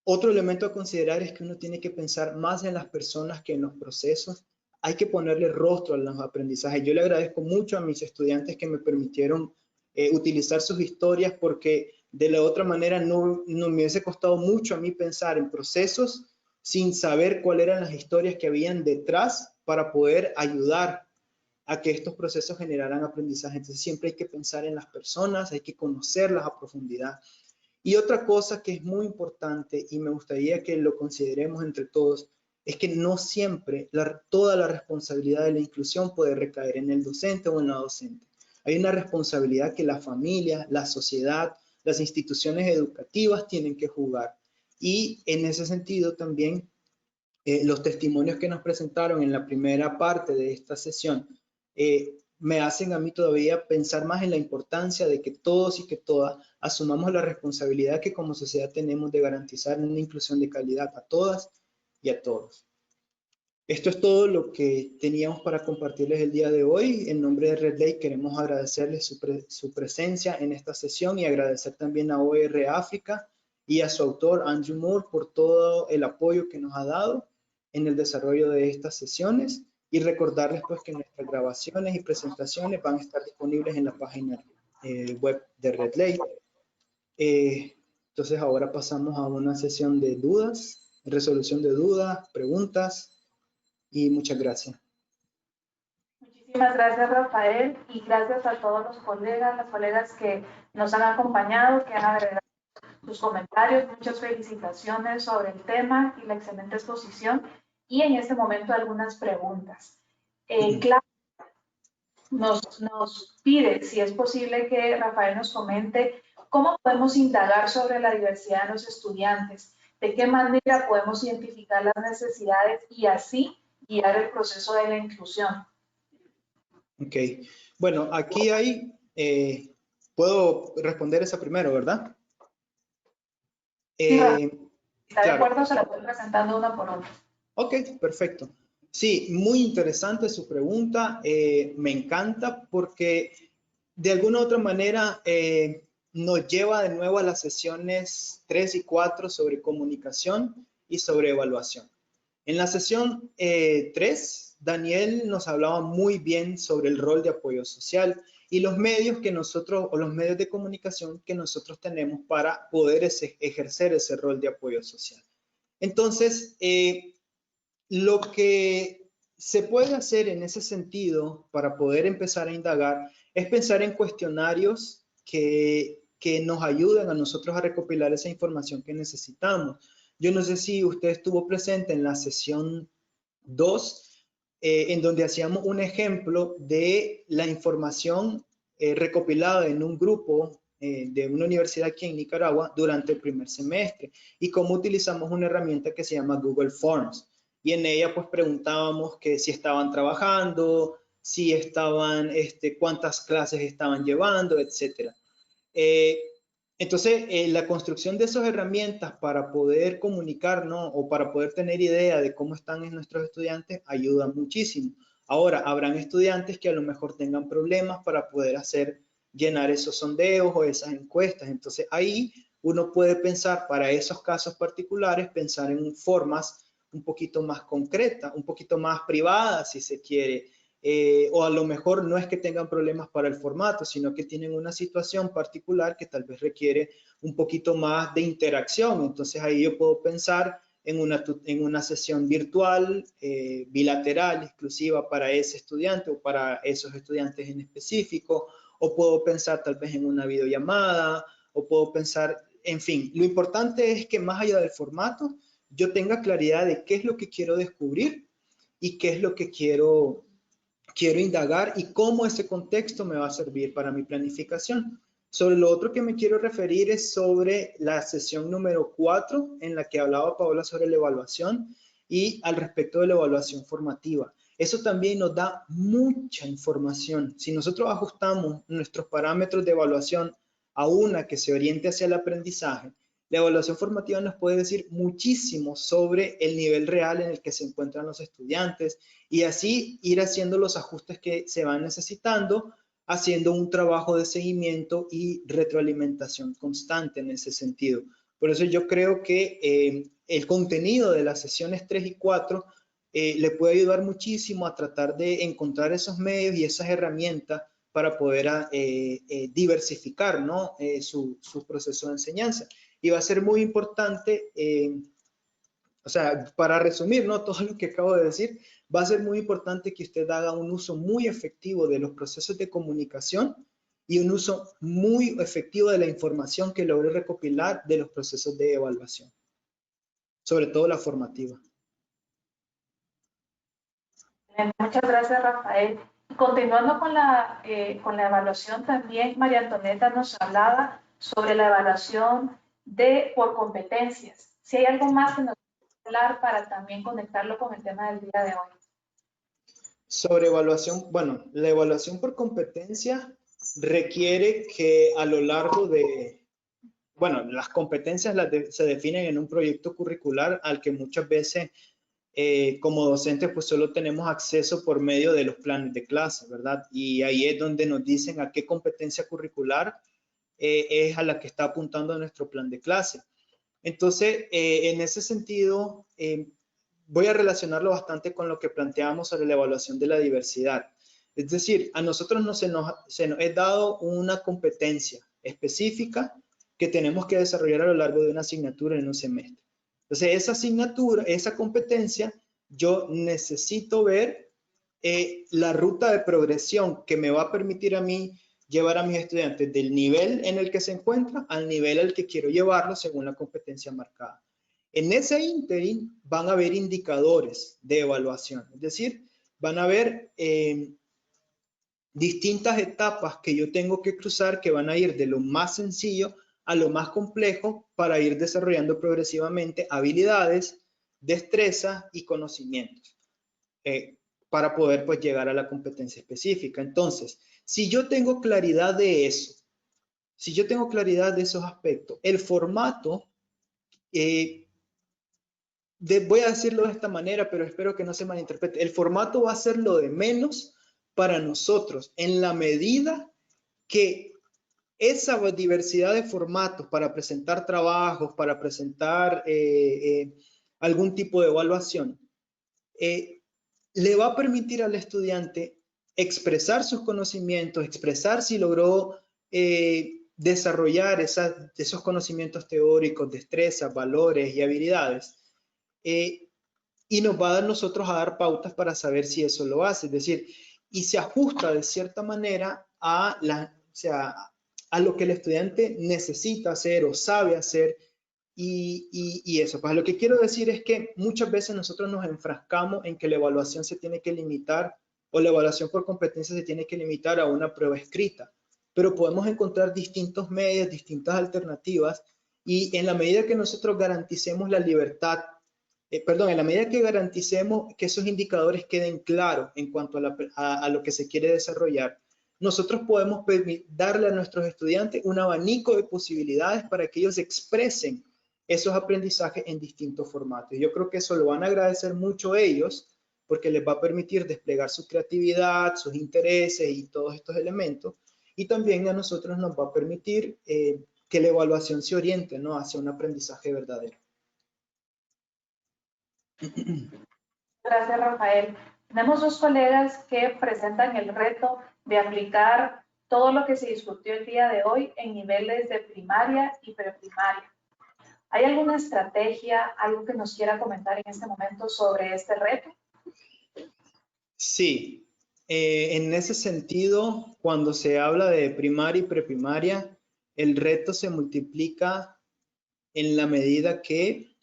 Otro elemento a considerar es que uno tiene que pensar más en las personas que en los procesos. Hay que ponerle rostro a los aprendizajes. Yo le agradezco mucho a mis estudiantes que me permitieron utilizar sus historias porque de la otra manera no me hubiese costado mucho a mí pensar en procesos sin saber cuáles eran las historias que habían detrás para poder ayudar a que estos procesos generaran aprendizaje. Entonces siempre hay que pensar en las personas, hay que conocerlas a profundidad. Y otra cosa que es muy importante y me gustaría que lo consideremos entre todos es que no siempre toda la responsabilidad de la inclusión puede recaer en el docente o en la docente. Hay una responsabilidad que la familia, la sociedad, las instituciones educativas tienen que jugar. Y en ese sentido también los testimonios que nos presentaron en la primera parte de esta sesión me hacen a mí todavía pensar más en la importancia de que todos y que todas asumamos la responsabilidad que como sociedad tenemos de garantizar una inclusión de calidad a todas y a todos. Esto es todo lo que teníamos para compartirles el día de hoy. En nombre de RedLake queremos agradecerles su presencia en esta sesión y agradecer también a OER África y a su autor Andrew Moore por todo el apoyo que nos ha dado en el desarrollo de estas sesiones y recordarles pues que nuestras grabaciones y presentaciones van a estar disponibles en la página web de RedLake. Entonces ahora pasamos a una sesión de dudas, resolución de dudas, preguntas y muchas gracias. Muchísimas gracias, Rafael, y gracias a todos los colegas, las colegas que nos han acompañado, que han agregado sus comentarios. Muchas felicitaciones sobre el tema y la excelente exposición. Y en este momento algunas preguntas. Clara nos pide si es posible que Rafael nos comente cómo podemos indagar sobre la diversidad de los estudiantes, de qué manera podemos identificar las necesidades y así guiar el proceso de la inclusión. Ok, bueno, aquí hay, puedo responder esa primero, ¿verdad? ¿Está de claro. acuerdo? Se la voy presentando una por una. Ok, perfecto. Sí, muy interesante su pregunta. Me encanta porque de alguna u otra manera nos lleva de nuevo a las sesiones 3 y 4 sobre comunicación y sobre evaluación. En la sesión 3, Daniel nos hablaba muy bien sobre el rol de apoyo social y los medios que nosotros, o los medios de comunicación que nosotros tenemos para poder ejercer ese rol de apoyo social. Entonces, lo que se puede hacer en ese sentido para poder empezar a indagar es pensar en cuestionarios que nos ayuden a nosotros a recopilar esa información que necesitamos. Yo no sé si usted estuvo presente en la sesión 2, en donde hacíamos un ejemplo de la información recopilada en un grupo de una universidad aquí en Nicaragua durante el primer semestre y cómo utilizamos una herramienta que se llama Google Forms. Y en ella pues preguntábamos que si estaban trabajando, si estaban, cuántas clases estaban llevando, etc. Entonces, la construcción de esas herramientas para poder comunicarnos o para poder tener idea de cómo están nuestros estudiantes ayuda muchísimo. Ahora, habrán estudiantes que a lo mejor tengan problemas para poder llenar esos sondeos o esas encuestas. Entonces, ahí uno puede pensar para esos casos particulares, pensar en formas un poquito más concretas, un poquito más privadas, si se quiere. O a lo mejor no es que tengan problemas para el formato, sino que tienen una situación particular que tal vez requiere un poquito más de interacción. Entonces ahí yo puedo pensar en una sesión virtual, bilateral, exclusiva para ese estudiante o para esos estudiantes en específico, o puedo pensar tal vez en una videollamada, o puedo pensar, en fin, lo importante es que más allá del formato, yo tenga claridad de qué es lo que quiero descubrir y qué es lo que quiero indagar y cómo ese contexto me va a servir para mi planificación. Sobre lo otro que me quiero referir es sobre la sesión número 4, en la que hablaba Paola sobre la evaluación y al respecto de la evaluación formativa. Eso también nos da mucha información. Si nosotros ajustamos nuestros parámetros de evaluación a una que se oriente hacia el aprendizaje, la evaluación formativa nos puede decir muchísimo sobre el nivel real en el que se encuentran los estudiantes y así ir haciendo los ajustes que se van necesitando, haciendo un trabajo de seguimiento y retroalimentación constante en ese sentido. Por eso yo creo que el contenido de las sesiones 3 y 4 le puede ayudar muchísimo a tratar de encontrar esos medios y esas herramientas para poder diversificar, ¿no? su proceso de enseñanza. Y va a ser muy importante, o sea, para resumir, ¿no? Todo lo que acabo de decir, va a ser muy importante que usted haga un uso muy efectivo de los procesos de comunicación y un uso muy efectivo de la información que logre recopilar de los procesos de evaluación, sobre todo la formativa. Muchas gracias, Rafael. Continuando con la evaluación, también María Antonieta nos hablaba sobre la evaluación por competencias. Si hay algo más que nos pueda hablar para también conectarlo con el tema del día de hoy. Sobre evaluación, bueno, la evaluación por competencia requiere que a lo largo de, bueno, las competencias se definen en un proyecto curricular al que muchas veces como docentes pues solo tenemos acceso por medio de los planes de clase, ¿verdad? Y ahí es donde nos dicen a qué competencia curricular es a la que está apuntando nuestro plan de clase. Entonces, en ese sentido, voy a relacionarlo bastante con lo que planteamos sobre la evaluación de la diversidad. Es decir, a nosotros se nos es dado una competencia específica que tenemos que desarrollar a lo largo de una asignatura en un semestre. Entonces, esa asignatura, esa competencia, yo necesito ver la ruta de progresión que me va a permitir a mí llevar a mis estudiantes del nivel en el que se encuentran al nivel al que quiero llevarlo según la competencia marcada. En ese ínterin van a haber indicadores de evaluación, es decir, van a haber distintas etapas que yo tengo que cruzar que van a ir de lo más sencillo a lo más complejo para ir desarrollando progresivamente habilidades, destrezas y conocimientos para poder pues llegar a la competencia específica. Entonces, si yo tengo claridad de eso, si yo tengo claridad de esos aspectos, el formato, voy a decirlo de esta manera, pero espero que no se malinterprete, el formato va a ser lo de menos para nosotros en la medida que esa diversidad de formatos para presentar trabajos, para presentar algún tipo de evaluación, le va a permitir al estudiante expresar sus conocimientos, expresar si logró desarrollar esos conocimientos teóricos, destrezas, valores y habilidades. Y nos va a dar nosotros a dar pautas para saber si eso lo hace. Es decir, y se ajusta de cierta manera a lo que el estudiante necesita hacer o sabe hacer y eso. Pues lo que quiero decir es que muchas veces nosotros nos enfrascamos en que la evaluación se tiene que limitar o la evaluación por competencia se tiene que limitar a una prueba escrita, pero podemos encontrar distintos medios, distintas alternativas y en la medida que nosotros garanticemos la libertad, en la medida que garanticemos que esos indicadores queden claros en cuanto a lo que se quiere desarrollar, nosotros podemos darle a nuestros estudiantes un abanico de posibilidades para que ellos expresen esos aprendizajes en distintos formatos. Yo creo que eso lo van a agradecer mucho ellos porque les va a permitir desplegar su creatividad, sus intereses y todos estos elementos. Y también a nosotros nos va a permitir que la evaluación se oriente, ¿no?, hacia un aprendizaje verdadero. Gracias, Rafael. Tenemos dos colegas que presentan el reto de aplicar todo lo que se discutió el día de hoy en niveles de primaria y preprimaria. ¿Hay alguna estrategia, algo que nos quiera comentar en este momento sobre este reto? Sí, en ese sentido, cuando se habla de primaria y preprimaria, el reto se multiplica en la medida que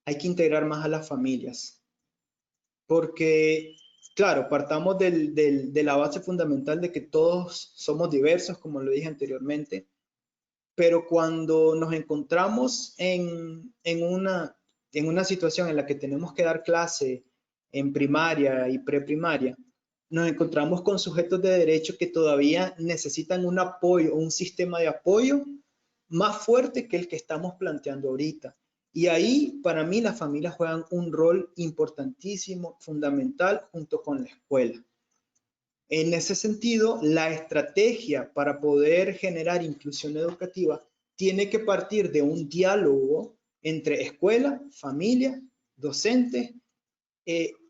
hay que integrar más a las familias. Porque, claro, partamos de la base fundamental de que todos somos diversos, como lo dije anteriormente, pero cuando nos encontramos en una situación en la que tenemos que dar clase en primaria y preprimaria, nos encontramos con sujetos de derecho que todavía necesitan un apoyo, un sistema de apoyo más fuerte que el que estamos planteando ahorita. Y ahí, para mí, las familias juegan un rol importantísimo, fundamental, junto con la escuela. En ese sentido, la estrategia para poder generar inclusión educativa tiene que partir de un diálogo entre escuela, familia, docentes,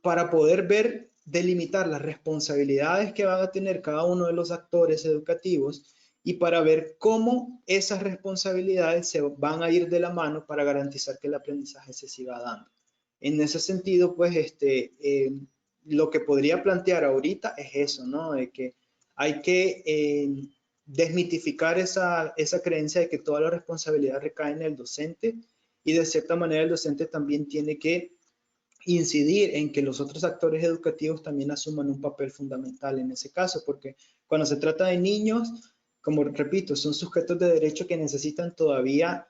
para poder delimitar las responsabilidades que van a tener cada uno de los actores educativos y para ver cómo esas responsabilidades se van a ir de la mano para garantizar que el aprendizaje se siga dando. En ese sentido, pues, lo que podría plantear ahorita es eso, ¿no? De que hay que desmitificar esa creencia de que toda la responsabilidad recae en el docente y de cierta manera el docente también tiene que incidir en que los otros actores educativos también asuman un papel fundamental en ese caso, porque cuando se trata de niños, como repito, son sujetos de derecho que necesitan todavía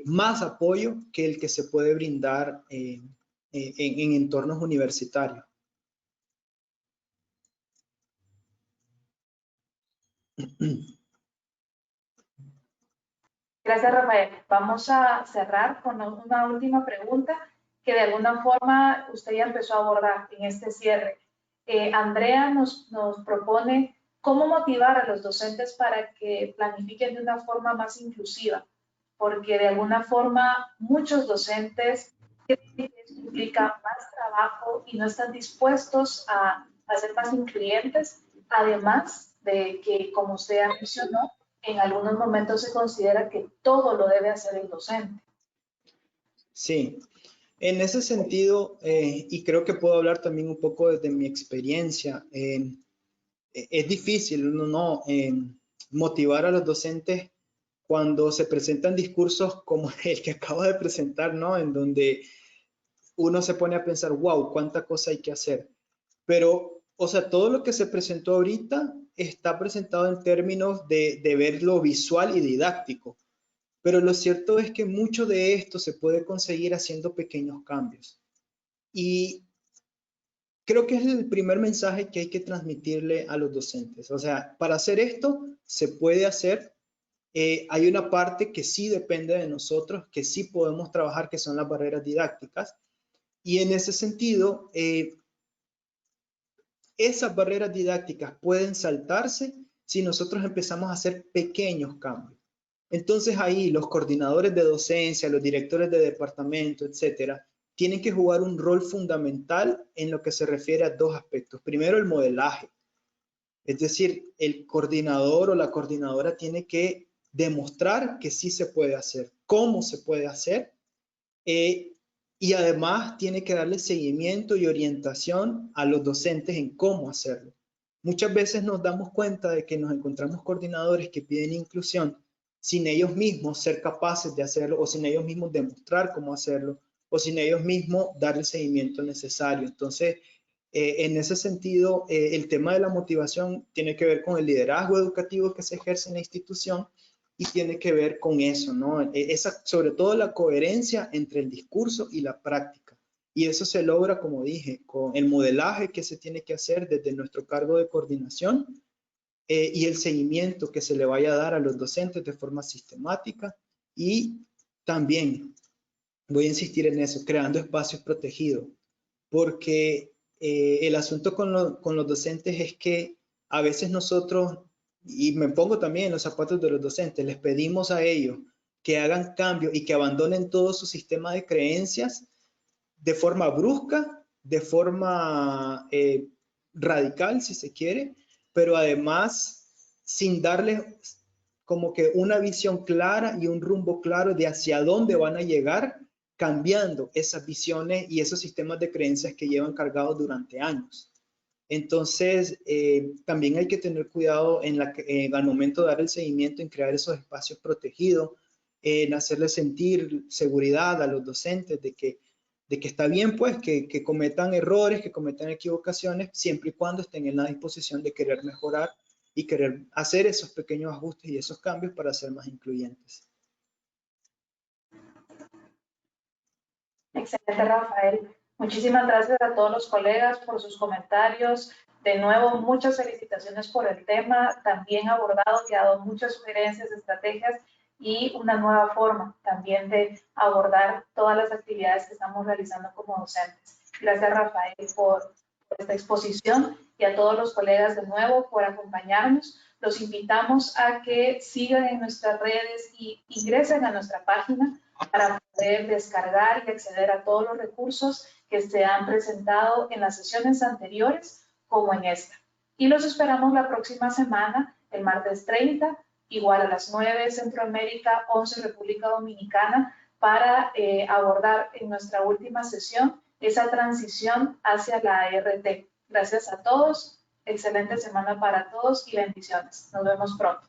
más apoyo que el que se puede brindar en entornos universitarios. Gracias, Rafael. Vamos a cerrar con una última pregunta que de alguna forma usted ya empezó a abordar en este cierre. Andrea nos propone cómo motivar a los docentes para que planifiquen de una forma más inclusiva, porque de alguna forma muchos docentes creen que eso implica más trabajo y no están dispuestos a ser más incluyentes, además de que, como usted ya mencionó, en algunos momentos se considera que todo lo debe hacer el docente. Sí. En ese sentido, y creo que puedo hablar también un poco desde mi experiencia, es difícil motivar a los docentes cuando se presentan discursos como el que acabo de presentar, ¿no? En donde uno se pone a pensar, wow, cuánta cosa hay que hacer. Pero, o sea, todo lo que se presentó ahorita está presentado en términos de ver lo visual y didáctico. Pero lo cierto es que mucho de esto se puede conseguir haciendo pequeños cambios. Y creo que es el primer mensaje que hay que transmitirle a los docentes. O sea, para hacer esto se puede hacer. Hay una parte que sí depende de nosotros, que sí podemos trabajar, que son las barreras didácticas. Y en ese sentido, esas barreras didácticas pueden saltarse si nosotros empezamos a hacer pequeños cambios. Entonces ahí los coordinadores de docencia, los directores de departamento, etcétera, tienen que jugar un rol fundamental en lo que se refiere a dos aspectos. Primero, el modelaje. Es decir, el coordinador o la coordinadora tiene que demostrar que sí se puede hacer, cómo se puede hacer, y además tiene que darle seguimiento y orientación a los docentes en cómo hacerlo. Muchas veces nos damos cuenta de que nos encontramos coordinadores que piden inclusión sin ellos mismos ser capaces de hacerlo, o sin ellos mismos demostrar cómo hacerlo, o sin ellos mismos dar el seguimiento necesario. Entonces, en ese sentido, el tema de la motivación tiene que ver con el liderazgo educativo que se ejerce en la institución y tiene que ver con eso, ¿no? Sobre todo la coherencia entre el discurso y la práctica. Y eso se logra, como dije, con el modelaje que se tiene que hacer desde nuestro cargo de coordinación, y el seguimiento que se le vaya a dar a los docentes de forma sistemática, y también, voy a insistir en eso, creando espacios protegidos, porque el asunto con los docentes es que a veces nosotros, y me pongo también en los zapatos de los docentes, les pedimos a ellos que hagan cambios y que abandonen todo su sistema de creencias de forma brusca, de forma radical, si se quiere, pero además sin darles como que una visión clara y un rumbo claro de hacia dónde van a llegar, cambiando esas visiones y esos sistemas de creencias que llevan cargados durante años. Entonces, también hay que tener cuidado al momento de dar el seguimiento, en crear esos espacios protegidos, en hacerles sentir seguridad a los docentes de que está bien, pues, que cometan errores, que cometan equivocaciones, siempre y cuando estén en la disposición de querer mejorar y querer hacer esos pequeños ajustes y esos cambios para ser más incluyentes. Excelente, Rafael. Muchísimas gracias a todos los colegas por sus comentarios. De nuevo, muchas felicitaciones por el tema, también abordado, que ha dado muchas sugerencias, estrategias y una nueva forma también de abordar todas las actividades que estamos realizando como docentes. Gracias, Rafael, por esta exposición, y a todos los colegas de nuevo por acompañarnos. Los invitamos a que sigan en nuestras redes y ingresen a nuestra página para poder descargar y acceder a todos los recursos que se han presentado en las sesiones anteriores como en esta. Y los esperamos la próxima semana, el martes 30, igual a las 9 Centroamérica, 11 República Dominicana, para abordar en nuestra última sesión esa transición hacia la ART. Gracias a todos, excelente semana para todos y bendiciones. Nos vemos pronto.